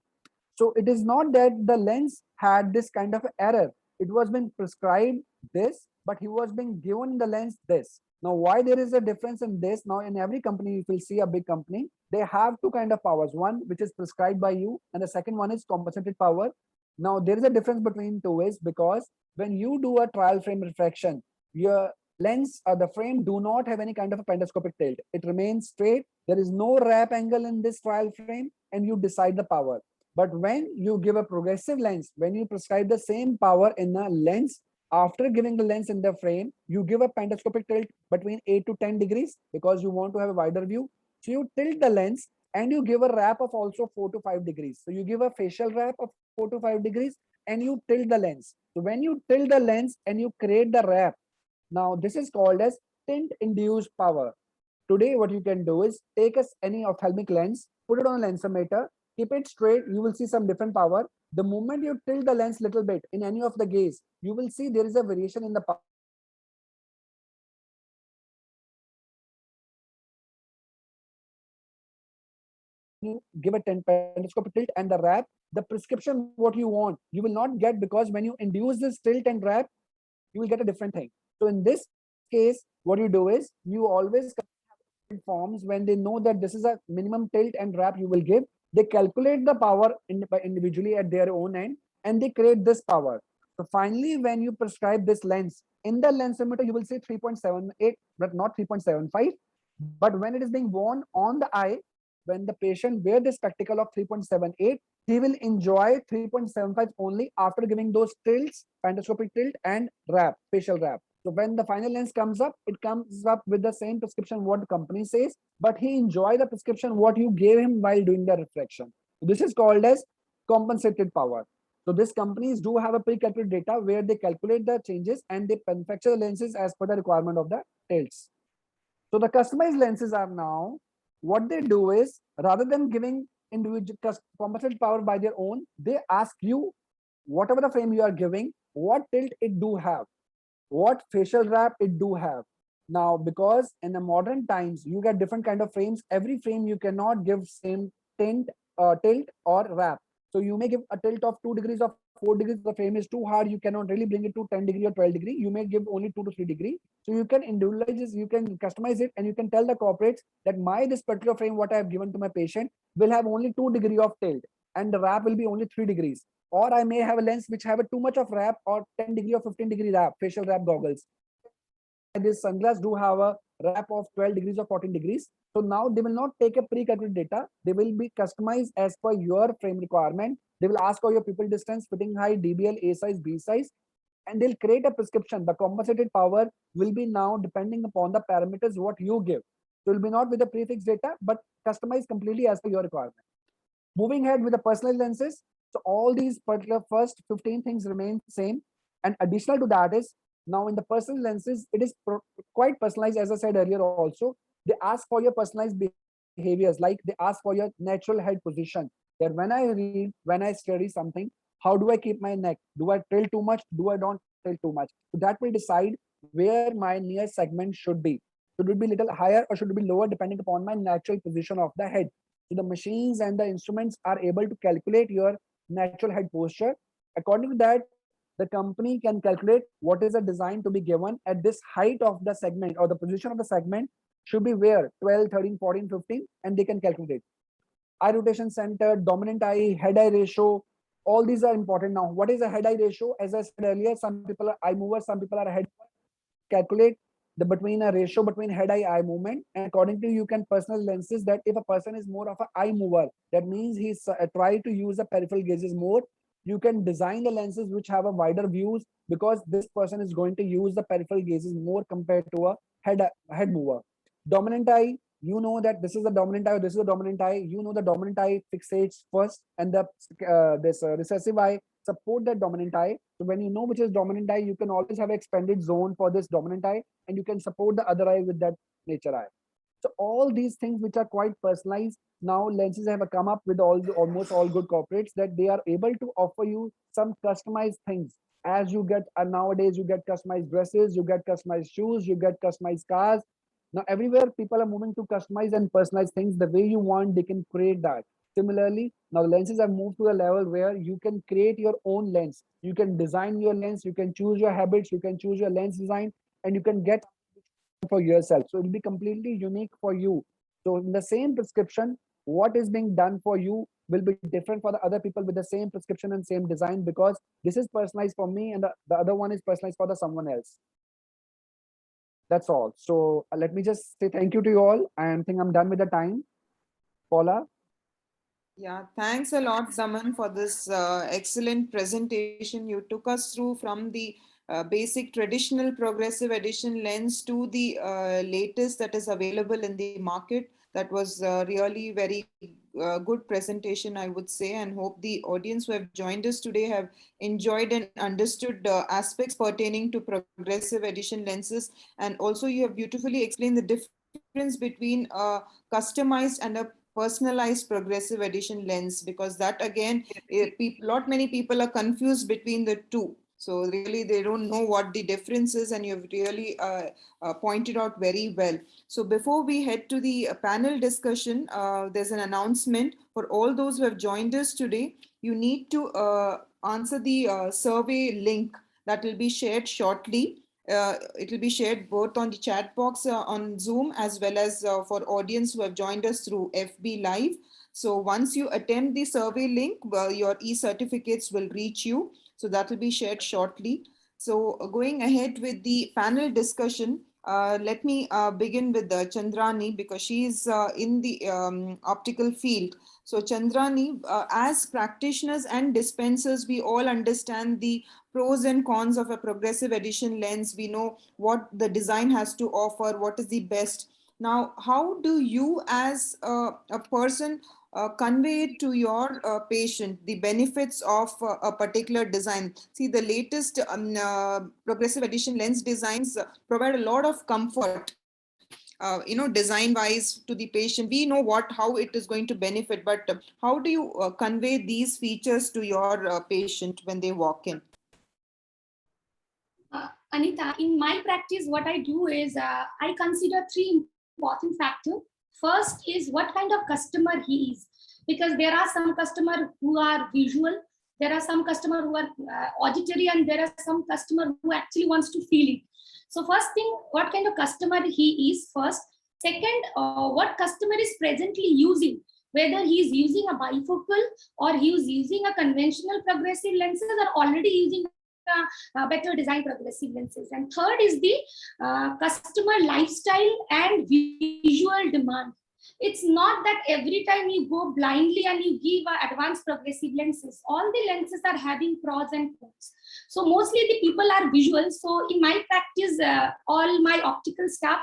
So it is not that the lens had this kind of error. It was being prescribed this, but he was being given the lens this. Now, why there is a difference in this? Now, in every company, if you see a big company, they have two kind of powers. One which is prescribed by you, and the second one is compensated power. Now, there is a difference between two ways, because when you do a trial frame refraction, your lens or the frame do not have any kind of a pentoscopic tilt. It remains straight. There is no wrap angle in this trial frame, and you decide the power. But when you give a progressive lens, when you prescribe the same power in a lens, after giving the lens in the frame, you give a pentoscopic tilt between 8 to 10 degrees because you want to have a wider view. So you tilt the lens and you give a wrap of also 4 to 5 degrees. So you give a facial wrap of 4 to 5 degrees and you tilt the lens. So when you tilt the lens and you create the wrap, now this is called as tint induced power. Today, what you can do is take any ophthalmic lens, put it on a lensometer, keep it straight, you will see some different power. The moment you tilt the lens little bit in any of the gaze, you will see there is a variation in the power. You give a pentoscopic tilt and the wrap, the prescription what you want, you will not get, because when you induce this tilt and wrap, you will get a different thing. So in this case, what you do is you always forms when they know that this is a minimum tilt and wrap you will give, they calculate the power individually at their own end and they create this power. So finally, when you prescribe this lens in the lensometer, you will see 3.78 but not 3.75. But when it is being worn on the eye, when the patient wear this spectacle of 3.78, he will enjoy 3.75 only after giving those tilts, pentoscopic tilt and wrap, facial wrap. So when the final lens comes up, it comes up with the same prescription what the company says, but he enjoy the prescription what you gave him while doing the refraction. This is called as compensated power. So these companies do have a pre-calculated data where they calculate the changes and they manufacture the lenses as per the requirement of the tilts. So the customized lenses are now, what they do is, rather than giving individual compensated power by their own, they ask you, whatever the frame you are giving, what tilt it do have, what facial wrap it do have. Now, because in the modern times, you get different kind of frames. Every frame you cannot give same tilt or wrap. So you may give a tilt of 2 degrees or 4 degrees. The frame is too hard. You cannot really bring it to 10 degree or 12 degree. You may give only 2 to 3 degree. So you can individualize this, you can customize it, and you can tell the corporates that this particular frame what I have given to my patient will have only 2 degree of tilt and the wrap will be only 3 degrees. or I may have a lens which have a too much of wrap or 10 degree or 15 degree wrap, facial wrap goggles. This sunglass do have a wrap of 12 degrees or 14 degrees. So now they will not take a pre-calculated data. They will be customized as per your frame requirement. They will ask for your pupil distance, fitting height, DBL, A size, B size, and they'll create a prescription. The compensated power will be now depending upon the parameters what you give. So it will be not with the prefix data, but customized completely as per your requirement. Moving ahead with the personalized lenses. So all these particular first 15 things remain same. And additional to that is, now in the personal lenses, it is quite personalized, as I said earlier also. They ask for your personalized behaviors, like they ask for your natural head position. That when I read, when I study something, how do I keep my neck? Do I tilt too much? Do I don't tilt too much? So that will decide where my near segment should be. Should it be little higher or should it be lower, depending upon my natural position of the head. So the machines and the instruments are able to calculate your natural head posture. According to that, the company can calculate what is the design to be given at this height of the segment, or the position of the segment should be where 12, 13, 14, 15, and they can calculate it. Eye rotation center, dominant eye, head eye ratio, all these are important. Now, what is a head eye ratio? As I said earlier, some people are eye movers, some people are head movers. Calculate the between a ratio between head eye movement, and according to you can personal lenses that if a person is more of an eye mover, that means he's try to use the peripheral gazes more. You can design the lenses which have a wider views, because this person is going to use the peripheral gazes more compared to a head mover. Dominant eye, you know that this is the dominant eye, this is the dominant eye. You know the dominant eye fixates first, and the this recessive eye support that dominant eye. So when you know which is dominant eye, you can always have an expanded zone for this dominant eye, and you can support the other eye with that nature eye. So all these things which are quite personalized, now lenses have come up with almost all good corporates, that they are able to offer you some customized things. As you get nowadays, you get customized dresses, you get customized shoes, you get customized cars. Now everywhere people are moving to customize and personalize things the way you want. They can create that. Similarly, now lenses have moved to a level where you can create your own lens. You can design your lens, you can choose your habits, you can choose your lens design, and you can get for yourself. So it'll be completely unique for you. So in the same prescription, what is being done for you will be different for the other people with the same prescription and same design, because this is personalized for me and the other one is personalized for the someone else. That's all. So let me just say thank you to you all. I think I'm done with the time. Paula? Yeah, thanks a lot, Zaman, for this excellent presentation. You took us through from the basic traditional progressive edition lens to the latest that is available in the market. That was really very good presentation, I would say, and hope the audience who have joined us today have enjoyed and understood aspects pertaining to progressive edition lenses. And also you have beautifully explained the difference between a customized and a personalized progressive edition lens, because that again, many people are confused between the two. So really they don't know what the difference is, and you've really pointed out very well. So before we head to the panel discussion, there's an announcement for all those who have joined us today. You need to answer the survey link that will be shared shortly. It will be shared both on the chat box on Zoom, as well as for audience who have joined us through FB Live. So once you attend the survey link, your e-certificates will reach you. So that will be shared shortly. So going ahead with the panel discussion, let me begin with Chandrani, because she is in the optical field. So Chandrani, as practitioners and dispensers, we all understand the pros and cons of a progressive edition lens. We know what the design has to offer, what is the best. Now, how do you as a person convey it to your patient, the benefits of a particular design? See, the latest progressive edition lens designs provide a lot of comfort, design wise to the patient. We know how it is going to benefit, but how do you convey these features to your patient when they walk in? Anita, in my practice, what I do is I consider three important factors. First is what kind of customer he is, because there are some customers who are visual, there are some customers who are auditory, and there are some customers who actually wants to feel it. So first thing, what kind of customer he is first. Second, what customer is presently using. whether he is using a bifocal or he is using a conventional progressive lenses or already using better design progressive lenses. And third is the customer lifestyle and visual demand. It's not that every time you go blindly and you give advanced progressive lenses. All the lenses are having pros and cons. So mostly the people are visual. So in my practice, all my optical staff,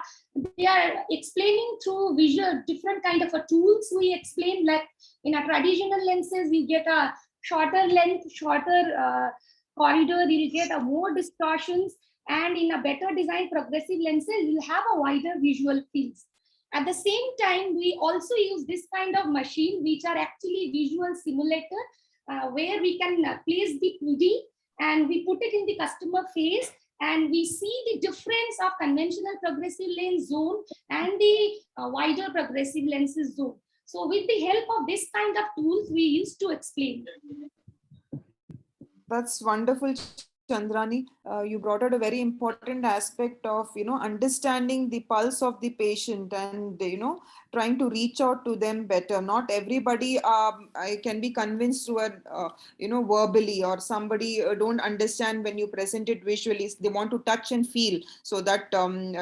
they are explaining through visual different kind of a tools. We explain like in a traditional lenses, you get a shorter length, shorter corridor, you'll get a more distortions, and in a better design progressive lenses, you'll have a wider visual fields. At the same time, we also use this kind of machine, which are actually visual simulator, where we can place the PD and we put it in the customer face, and we see the difference of conventional progressive lens zone and the wider progressive lenses zone. So with the help of this kind of tools, we used to explain. That's wonderful, Chandrani. You brought out a very important aspect of, understanding the pulse of the patient and, trying to reach out to them better. Not everybody can be convinced through verbally, or somebody don't understand when you present it visually. They want to touch and feel. So that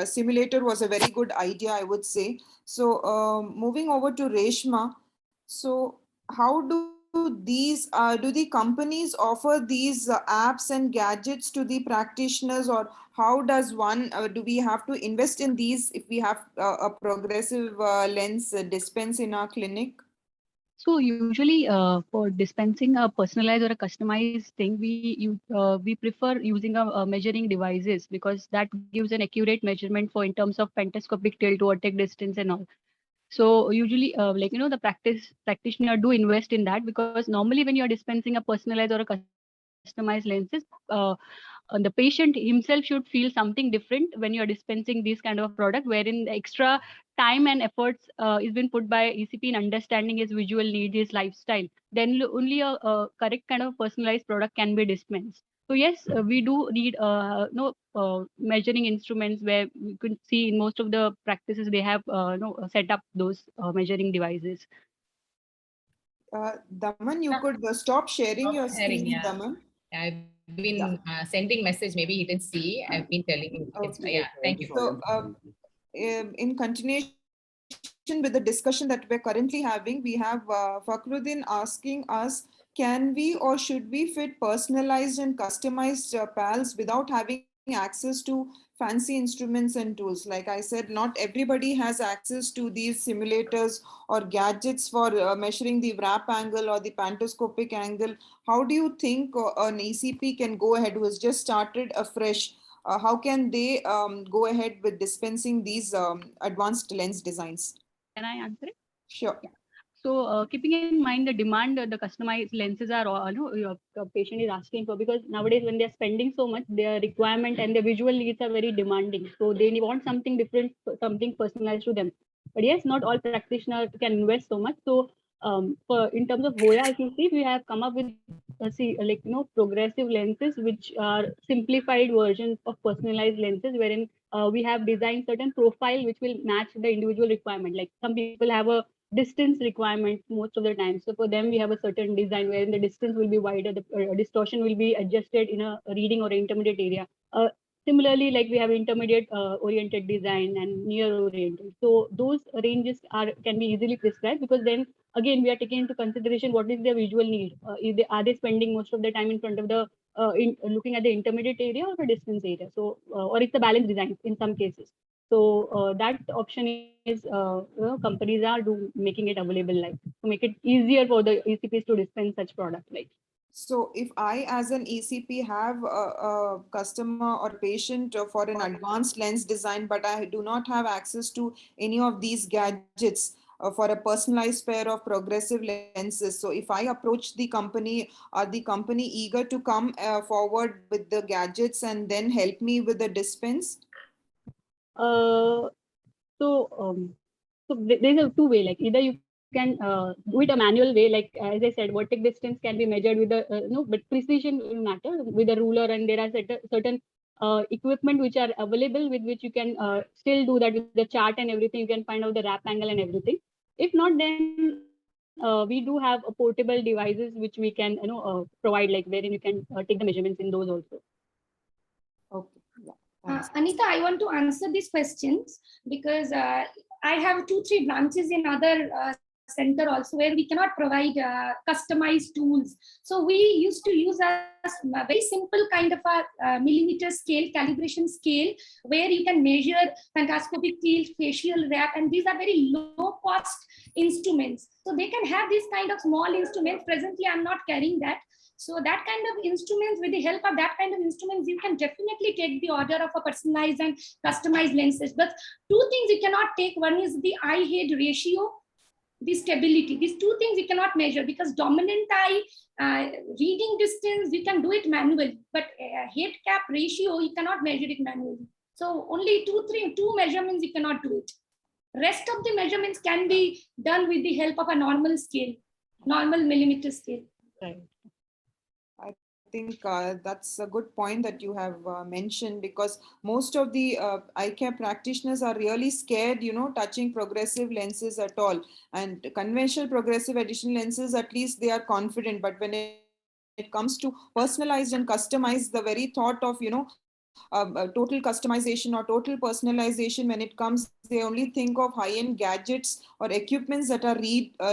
simulator was a very good idea, I would say. So moving over to Reshma. So how do the companies offer these apps and gadgets to the practitioners, or how does one do we have to invest in these if we have a progressive lens dispense in our clinic? So usually for dispensing a personalized or a customized thing, we prefer using a measuring devices, because that gives an accurate measurement for in terms of pentoscopic tilt, vertex distance and all. So usually the practitioner do invest in that, because normally when you're dispensing a personalized or a customized lenses, the patient himself should feel something different when you're dispensing this kind of product, wherein the extra time and efforts is been put by ECP in understanding his visual needs, his lifestyle. Then only a correct kind of personalized product can be dispensed. So yes, we do need measuring instruments, where we could see in most of the practices they have set up those measuring devices. Daman, you could stop sharing your screen, yeah. Daman. I've been sending message. Maybe he didn't see. I've been telling him. Okay. Yeah, thank you. So in continuation with the discussion that we're currently having, we have Fakhruddin asking us, can we or should we fit personalized and customized PALs without having access to fancy instruments and tools? Like I said, not everybody has access to these simulators or gadgets for measuring the wrap angle or the pantoscopic angle. How do you think an ECP can go ahead, who has just started afresh? How can they go ahead with dispensing these advanced lens designs? Can I answer it? Sure. Yeah. So keeping in mind the demand the customized lenses are your patient is asking for, because nowadays when they're spending so much, their requirement and their visual needs are very demanding. So they want something different, something personalized to them. But yes, not all practitioners can invest so much. So for in terms of Hoya, if you see, we have come up with progressive lenses, which are simplified versions of personalized lenses, wherein we have designed certain profile which will match the individual requirement. Like some people have a distance requirement most of the time. So for them, we have a certain design wherein the distance will be wider, the distortion will be adjusted in a reading or intermediate area. Similarly, like we have intermediate oriented design and near oriented. So those ranges can be easily prescribed, because then again we are taking into consideration what is their visual need. Are they spending most of the time in front of the looking at the intermediate area or the distance area? So or it's a balanced design in some cases. So that option is companies are making it available, like to make it easier for the ECPs to dispense such product, like. So if I as an ECP have a customer or patient for an advanced lens design, but I do not have access to any of these gadgets for a personalized pair of progressive lenses. So if I approach the company, are the company eager to come forward with the gadgets and then help me with the dispense? So there's a two way, like either you can do it a manual way, like as I said, vertex distance can be measured with the but precision will matter with a ruler, and there are certain equipment which are available with which you can still do that with the chart and everything. You can find out the wrap angle and everything. If not, then we do have portable devices which we can provide, like wherein you can take the measurements in those also. Okay. Yeah. Thanks. Anita, I want to answer these questions because I have 2-3 branches in other center also where we cannot provide customized tools. So we used to use a very simple kind of a millimeter scale, calibration scale, where you can measure fundoscopic tilt, facial wrap, and these are very low cost instruments. So they can have these kind of small instruments. Presently, I'm not carrying that. So that kind of instruments, with the help of that kind of instruments, you can definitely take the order of a personalized and customized lenses. But 2 things you cannot take. One is the eye-head ratio, the stability. These 2 things you cannot measure, because dominant eye, reading distance, you can do it manually, but head cap ratio, you cannot measure it manually. So only 2 measurements you cannot do it. Rest of the measurements can be done with the help of a normal scale, normal millimeter scale. Right. I think that's a good point that you have mentioned, because most of the eye care practitioners are really scared, touching progressive lenses at all. And conventional progressive addition lenses, at least they are confident. But when it comes to personalized and customized, the very thought of, total customization or total personalization, when it comes, they only think of high-end gadgets or equipments that are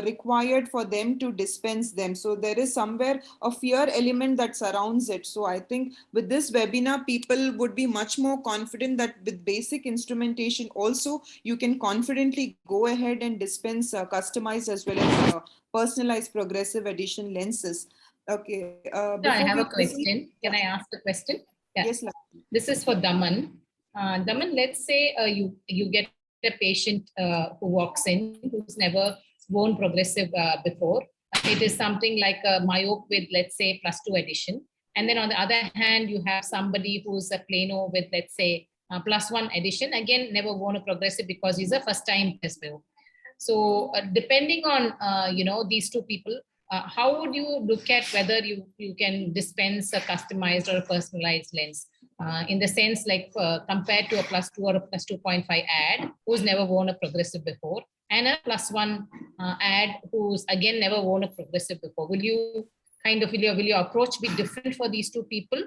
required for them to dispense them. So there is somewhere a fear element that surrounds it. So I think with this webinar, people would be much more confident that with basic instrumentation also, you can confidently go ahead and dispense customized as well as personalized progressive addition lenses. Okay. I have a question. Can I ask the question? Yeah. Yes. This is for Daman. Daman, let's say you get a patient who walks in who's never worn progressive before. It is something like a myope with, let's say, +2 addition. And then on the other hand, you have somebody who's a plano with, let's say, +1 addition. Again, never worn a progressive because he's a first-time presbyo. So depending on, these 2 people, how would you look at whether you can dispense a customized or a personalized lens? In the sense, like compared to a +2 or a +2.5 ad who's never worn a progressive before, and a +1 ad who's again never worn a progressive before. Will your approach be different for these 2 people?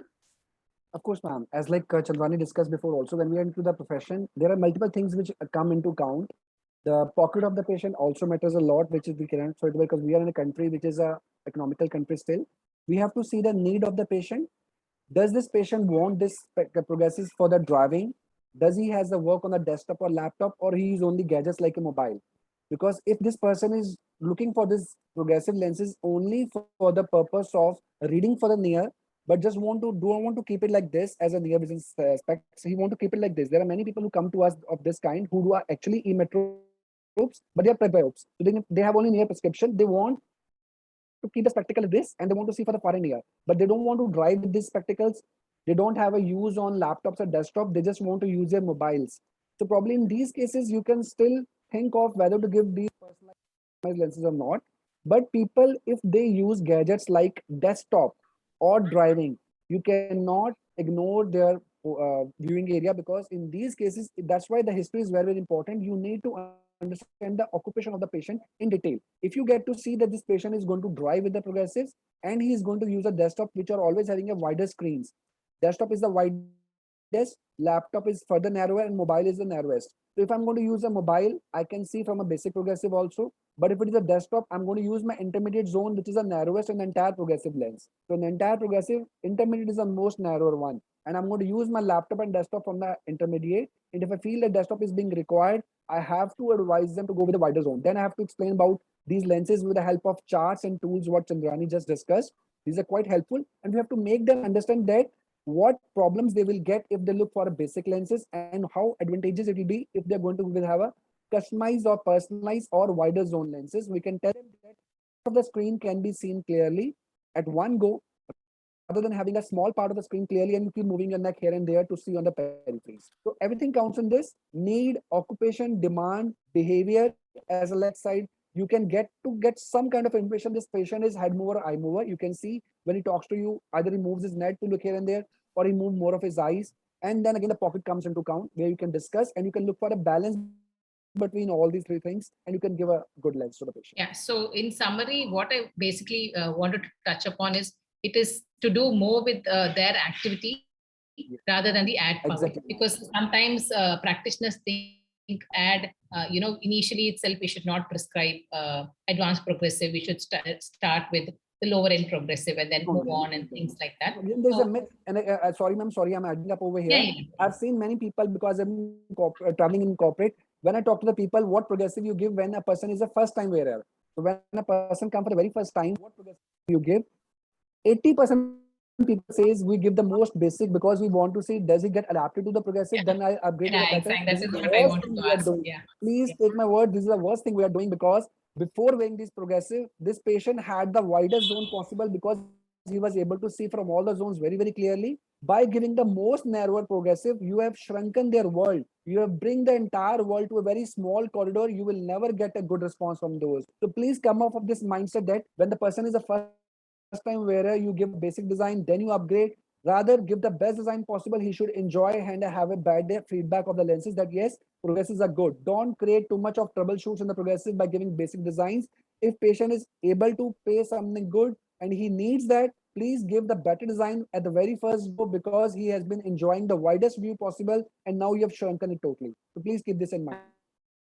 Of course, ma'am. As like Chandwani discussed before also, when we are into the profession, there are multiple things which come into account. The pocket of the patient also matters a lot, which is we cannot so because we are in a country which is a economical country still. We have to see the need of the patient. Does this patient want this progressive for the driving? Does he has the work on the desktop or laptop, or he is only gadgets like a mobile? Because if this person is looking for this progressive lenses only for the purpose of reading for the near, but just don't want to keep it like this as a near vision specs, he want to keep it like this. There are many people who come to us of this kind who are actually e-metropes, but they are presbyopes. So they have only near prescription. They want to keep the spectacle this, and they want to see for the far and near, but they don't want to drive with these spectacles. They don't have a use on laptops or desktop. They just want to use their mobiles. So probably in these cases, you can still think of whether to give these personalized lenses or not. But people, if they use gadgets like desktop or driving, you cannot ignore their viewing area, because in these cases, that's why the history is very, very important. You need to understand the occupation of the patient in detail. If you get to see that this patient is going to drive with the progressives and he is going to use a desktop, which are always having a wider screens. Desktop is the widest, laptop is further narrower, and mobile is the narrowest. So if I'm going to use a mobile, I can see from a basic progressive also. But if it is a desktop, I'm going to use my intermediate zone, which is the narrowest in the entire progressive lens. So in the entire progressive, intermediate is the most narrower one. And I'm going to use my laptop and desktop from the intermediate. And if I feel that desktop is being required, I have to advise them to go with a wider zone. Then I have to explain about these lenses with the help of charts and tools, what Chandrani just discussed. These are quite helpful. And we have to make them understand that what problems they will get if they look for a basic lenses, and how advantageous it will be if they're going to have a customized or personalized or wider zone lenses. We can tell them that the screen can be seen clearly at one go, rather than having a small part of the screen clearly and you keep moving your neck here and there to see on the peripheries. So everything counts in this: need, occupation, demand, behavior as a left side. You can get some kind of information. This patient is head mover, eye mover. You can see when he talks to you, either he moves his neck to look here and there, or he moves more of his eyes. And then again, the pocket comes into account where you can discuss and you can look for a balance between all these three things, and you can give a good lens to the patient. Yeah. So in summary, what I basically wanted to touch upon is it is to do more with their activity rather than the ad part. Exactly. Because sometimes practitioners think ad, initially itself we should not prescribe advanced progressive. We should start with the lower end progressive and then move on and things like that. Again, there's a So- myth, and sorry, ma'am, sorry, I'm adding up over here. Yeah, yeah. I've seen many people, because I'm traveling in corporate. When I talk to the people, what progressive you give when a person is a first time wearer. So when a person comes for the very first time, what progressive you give? 80% people says we give the most basic because we want to see does he get adapted to the progressive. Yeah. Then I upgrade to Yeah, the better. exactly. That This is the what I worst wanted thing to we are ask. doing. Yeah. Please Yeah. take my word. This is the worst thing we are doing, because before wearing this progressive, this patient had the widest zone possible because he was able to see from all the zones very, very clearly. By giving the most narrower progressive, you have shrunken their world. You have bring the entire world to a very small corridor. You will never get a good response from those. So please come off of this mindset that when the person is a first time wearer, you give basic design, then you upgrade. Rather, give the best design possible. He should enjoy and have a bad day feedback of the lenses that yes, progressives are good. Don't create too much of troubleshoots in the progressive by giving basic designs. If patient is able to pay something good and he needs that, please give the better design at the very first go, because he has been enjoying the widest view possible and now you have shrunken it totally. So please keep this in mind.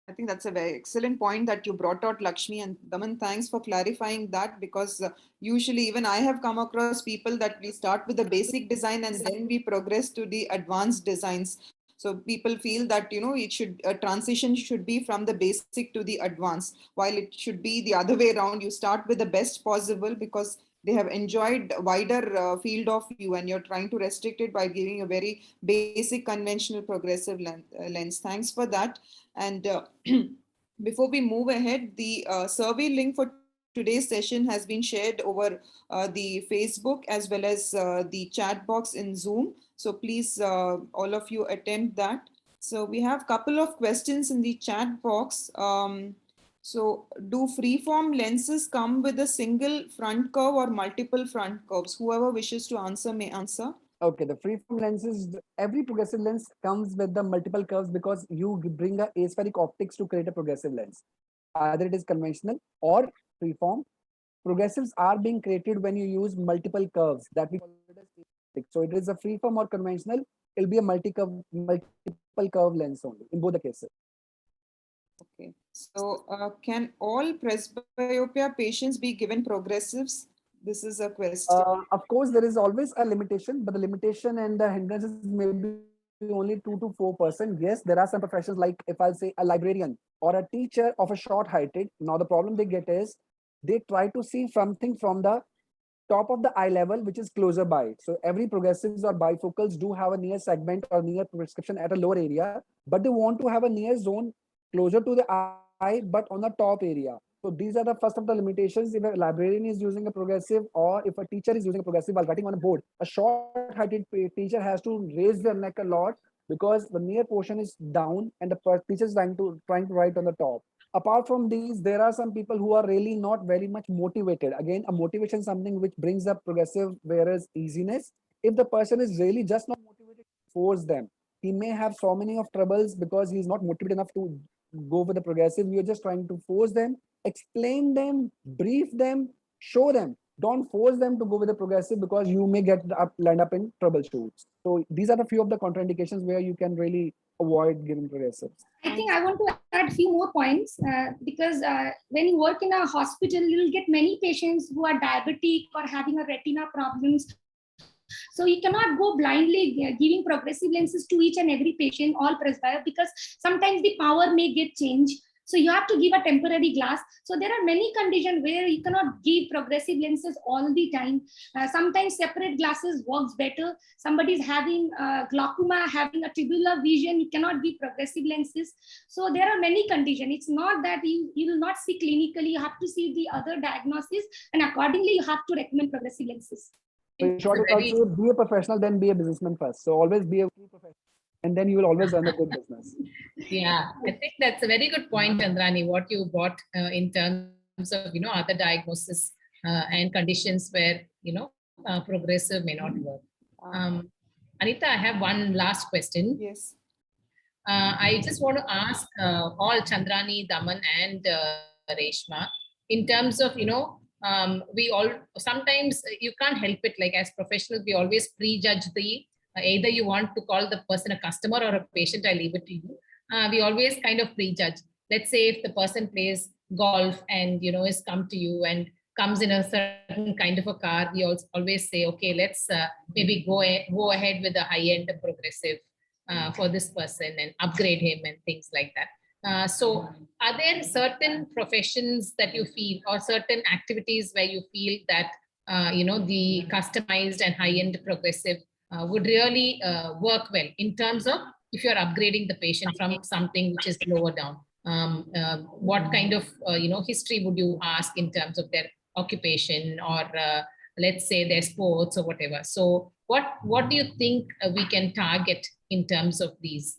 I think that's a very excellent point that you brought out, Lakshmi. And Daman, thanks for clarifying that, because usually even I have come across people that we start with the basic design and then we progress to the advanced designs. So people feel that, it should, a transition should be from the basic to the advanced, while it should be the other way around. You start with the best possible because they have enjoyed wider field of view, and you're trying to restrict it by giving a very basic conventional progressive lens. Thanks for that. And before we move ahead, the survey link for today's session has been shared over the Facebook as well as the chat box in Zoom. So please, all of you attempt that. So we have a couple of questions in the chat box. So do freeform lenses come with a single front curve or multiple front curves? Whoever wishes to answer may answer. Okay, the freeform lenses, every progressive lens comes with the multiple curves because you bring a aspheric optics to create a progressive lens. Either it is conventional or freeform. Progressives are being created when you use multiple curves that we call it as aspheric. So it is a freeform or conventional, it'll be a multiple curve lens only in both the cases. Okay, so can all presbyopia patients be given progressives? This is a question. Of course, there is always a limitation, but the limitation and the hindrances may be only 2 to 4%. Yes, there are some professions, like if I'll say a librarian or a teacher of a short heighted. Now the problem they get is they try to see something from the top of the eye level, which is closer by. So every progressives or bifocals do have a near segment or near prescription at a lower area, but they want to have a near zone closer to the eye, but on the top area. So these are the first of the limitations. If a librarian is using a progressive, or if a teacher is using a progressive while writing on a board, a short-heighted teacher has to raise their neck a lot because the near portion is down and the teacher is trying to write on the top. Apart from these, there are some people who are really not very much motivated. Again, a motivation is something which brings up progressive, whereas easiness. If the person is really just not motivated, force them. He may have so many of troubles because he's not motivated enough to go for the progressive. You're just trying to force them, explain them, brief them, show them. Don't force them to go with the progressive because you may land up in troubleshoots. So these are the few of the contraindications where you can really avoid giving progressives. I think I want to add a few more points because when you work in a hospital, you'll get many patients who are diabetic or having a retina problems. So you cannot go blindly giving progressive lenses to each and every patient, all presbyope, because sometimes the power may get changed. So you have to give a temporary glass. So there are many conditions where you cannot give progressive lenses all the time. Sometimes separate glasses works better. Somebody is having glaucoma, having a tubular vision, you cannot give progressive lenses. So there are many conditions. It's not that you will not see clinically, you have to see the other diagnosis, and accordingly you have to recommend progressive lenses. So in short, I would say be a professional, then be a businessman first. So always be a professional, and then you will always run a good business. Yeah, I think that's a very good point, Chandrani, what you brought in terms of, other diagnosis and conditions where, progressive may not work. Anita, I have one last question. Yes. I just want to ask all Chandrani, Daman, and Reshma, in terms of, we all sometimes you can't help it. Like as professionals, we always prejudge the either you want to call the person a customer or a patient. I leave it to you. We always kind of prejudge. Let's say if the person plays golf and is come to you and comes in a certain kind of a car, we also always say, okay, let's maybe go ahead with a high-end progressive for this person and upgrade him and things like that. So are there certain professions that you feel or certain activities where you feel that, the customized and high-end progressive would really work well in terms of if you're upgrading the patient from something which is lower down? What kind of, history would you ask in terms of their occupation or let's say their sports or whatever? So what do you think we can target in terms of these?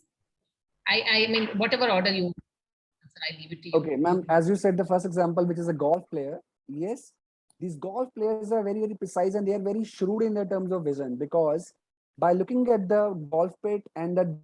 I mean, whatever order you answer, I leave it to you. Okay, ma'am, as you said, the first example, which is a golf player. Yes, these golf players are very, very precise and they are very shrewd in their terms of vision, because by looking at the golf pit and the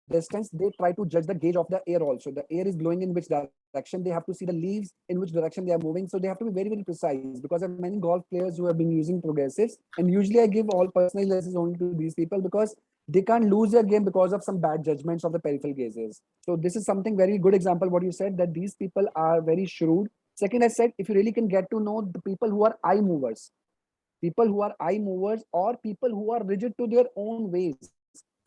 distance, they try to judge the gauge of the air also. The air is blowing in which direction. They have to see the leaves in which direction they are moving. So they have to be very, very precise, because there are many golf players who have been using progressives. And usually I give all personal lessons only to these people, because they can't lose their game because of some bad judgments of the peripheral gazes. So this is something very good example what you said, that these people are very shrewd. Second, I said, if you really can get to know the people who are eye movers, or people who are rigid to their own ways.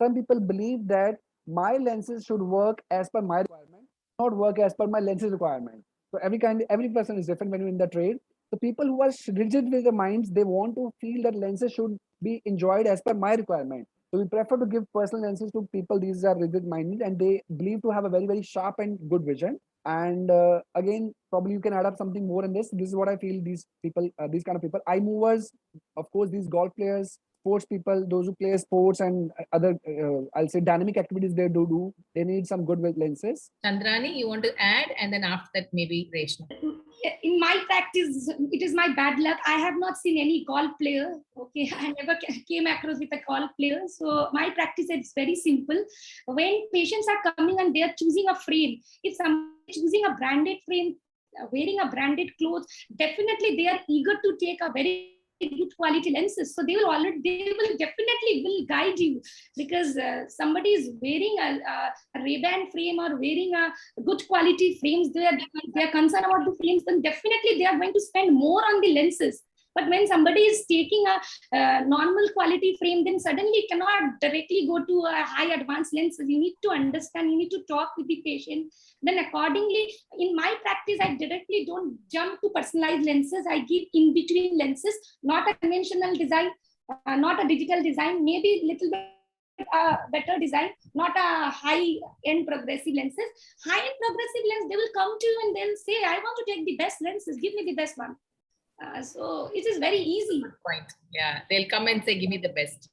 Some people believe that my lenses should work as per my requirement, not work as per my lenses requirement. So every person is different when you're in the trade. So people who are rigid with their minds, they want to feel that lenses should be enjoyed as per my requirement. So we prefer to give personal lenses to people. These are rigid minded and they believe to have a very, very sharp and good vision. And again, probably you can add up something more in this. This is what I feel these people, these kind of people, eye movers, of course, these golf players, sports people, those who play sports and other, I'll say dynamic activities they do, they need some good lenses. Chandrani, you want to add, and then after that, maybe Reshma. In my practice, it is my bad luck. I have not seen any golf player. Okay, I never came across with a golf player. So my practice is very simple. When patients are coming and they are choosing a frame, if somebody is choosing a branded frame, wearing a branded clothes, definitely they are eager to take a very good quality lenses. So they will definitely will guide you, because somebody is wearing a Ray-Ban frame or wearing a good quality frames, they are concerned about the frames, then definitely they are going to spend more on the lenses. But when somebody is taking a normal quality frame, then suddenly cannot directly go to a high advanced lenses. You need to understand, you need to talk with the patient. Then accordingly, in my practice, I directly don't jump to personalized lenses. I give in between lenses, not a conventional design, not a digital design, maybe little bit better design, not a high-end progressive lenses. High-end progressive lens, they will come to you and they'll say, I want to take the best lenses, give me the best one. So it is very easy. Good point. Yeah, they'll come and say, give me the best.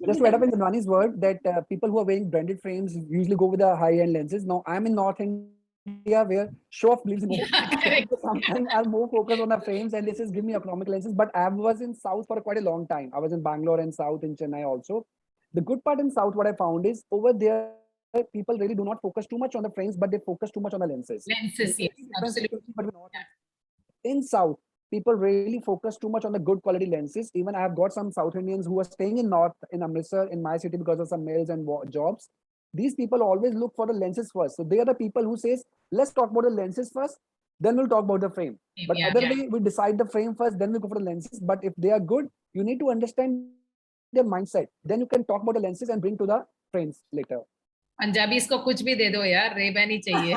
Just to add up in Chandrani's word, that people who are wearing branded frames usually go with the high-end lenses. Now, I'm in North India where show-off believes more. Sometimes I'm more focused on the frames and this is give me economic lenses. But I was in South for quite a long time. I was in Bangalore and South in Chennai also. The good part in South, what I found is over there, people really do not focus too much on the frames, but they focus too much on the lenses. Lenses, yes, absolutely. In South, people really focus too much on the good quality lenses. Even I have got some South Indians who are staying in North, in Amritsar, in my city, because of some mills and jobs. These people always look for the lenses first. So they are the people who says, let's talk about the lenses first, then we'll talk about the frame. But Yeah, other yeah. way, we decide the frame first, then we go for the lenses. But if they are good, you need to understand their mindset. Then you can talk about the lenses and bring to the frames later. Punjabis को कुछ भी दे दो यार, Ray-Ban ही चाहिए.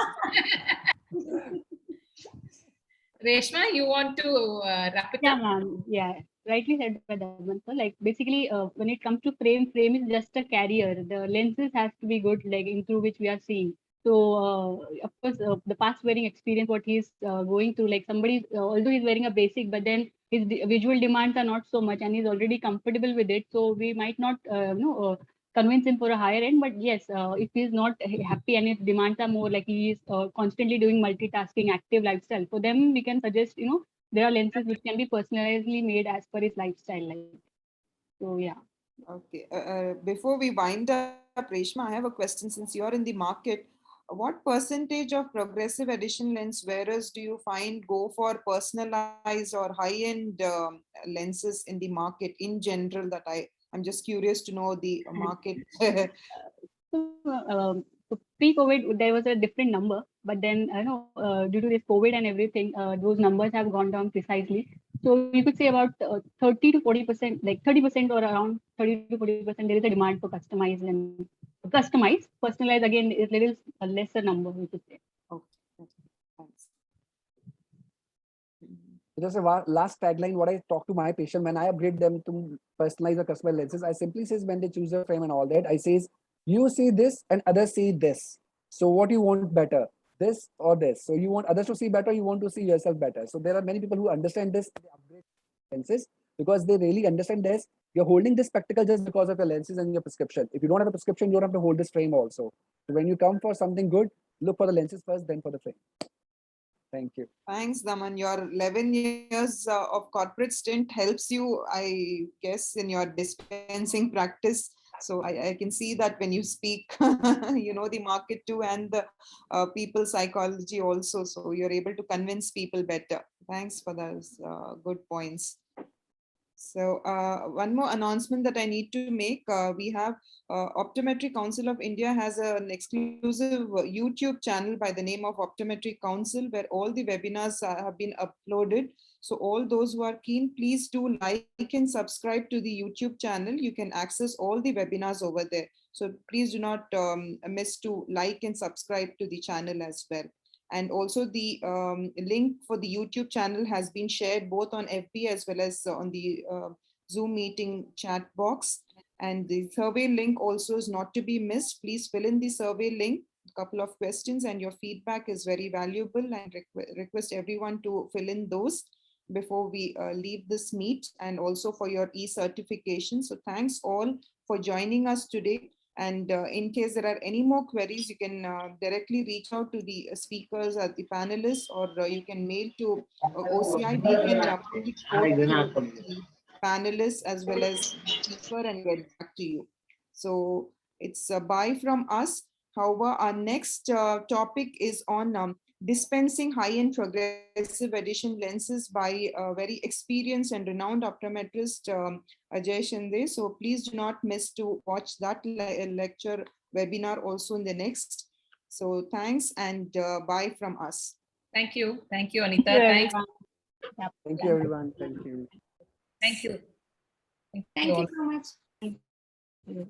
Reshma, you want to wrap it Yeah, up? ma'am. Yeah, rightly said by Daman. So, like basically, when it comes to frame is just a carrier. The lenses has to be good, like through which we are seeing. So, of course, the past wearing experience, what he's going through, like somebody, although he's wearing a basic, but then his visual demands are not so much, and he's already comfortable with it. So we might not, convince him for a higher end. But yes, if he's not happy and his demands are more like he is constantly doing multitasking, active lifestyle, for them we can suggest, there are lenses which can be personalizedly made as per his lifestyle. Like, so yeah. Okay. Before we wind up, Reshma, I have a question. Since you're in the market, what percentage of progressive edition lens wearers do you find go for personalized or high-end lenses in the market in general? I'm just curious to know the market. So pre-COVID, there was a different number, but then due to this COVID and everything, those numbers have gone down precisely. So you could say about 30 to 40%, like 30% or around 30 to 40%, there is a demand for customized and customized. Personalized again is little a lesser number, we could say. Okay. Thanks. Just a last tagline, what I talk to my patient when I upgrade them to personalize or customer lenses, I simply says when they choose a frame and all that, I says, you see this and others see this. So what you want better, this or this? So you want others to see better, you want to see yourself better. So there are many people who understand this, they upgrade lenses because they really understand this. You're holding this spectacle just because of your lenses and your prescription. If you don't have a prescription, you don't have to hold this frame also. So when you come for something good, look for the lenses first, then for the frame. Thank you. Thanks, Daman. Your 11 years of corporate stint helps you, I guess, in your dispensing practice. So I can see that when you speak, you know the market too and the people psychology also. So you're able to convince people better. Thanks for those good points. So one more announcement that I need to make. We have Optometry Council of India has an exclusive YouTube channel by the name of Optometry Council where all the webinars have been uploaded. So all those who are keen, please do like and subscribe to the YouTube channel. You can access all the webinars over there. So please do not miss to like and subscribe to the channel as well. And also the link for the YouTube channel has been shared both on FB as well as on the Zoom meeting chat box. And the survey link also is not to be missed. Please fill in the survey link, a couple of questions, and your feedback is very valuable, and request everyone to fill in those before we leave this meet, and also for your e-certification. So thanks all for joining us today. And in case there are any more queries, you can directly reach out to the speakers or the panelists, or you can mail to OCI. We can bring it forth to the panelists as well as speaker and get back to you. So it's a bye from us. However, our next topic is on dispensing high-end progressive edition lenses by a very experienced and renowned optometrist, Ajay Shinde. So please do not miss to watch that lecture webinar also in the next. So thanks and bye from us. Thank you. Thank you, Anita. Thank you, Thanks. everyone. Yeah. Thank you, everyone. Thank you. Thank you. Thank you so much. Thank you.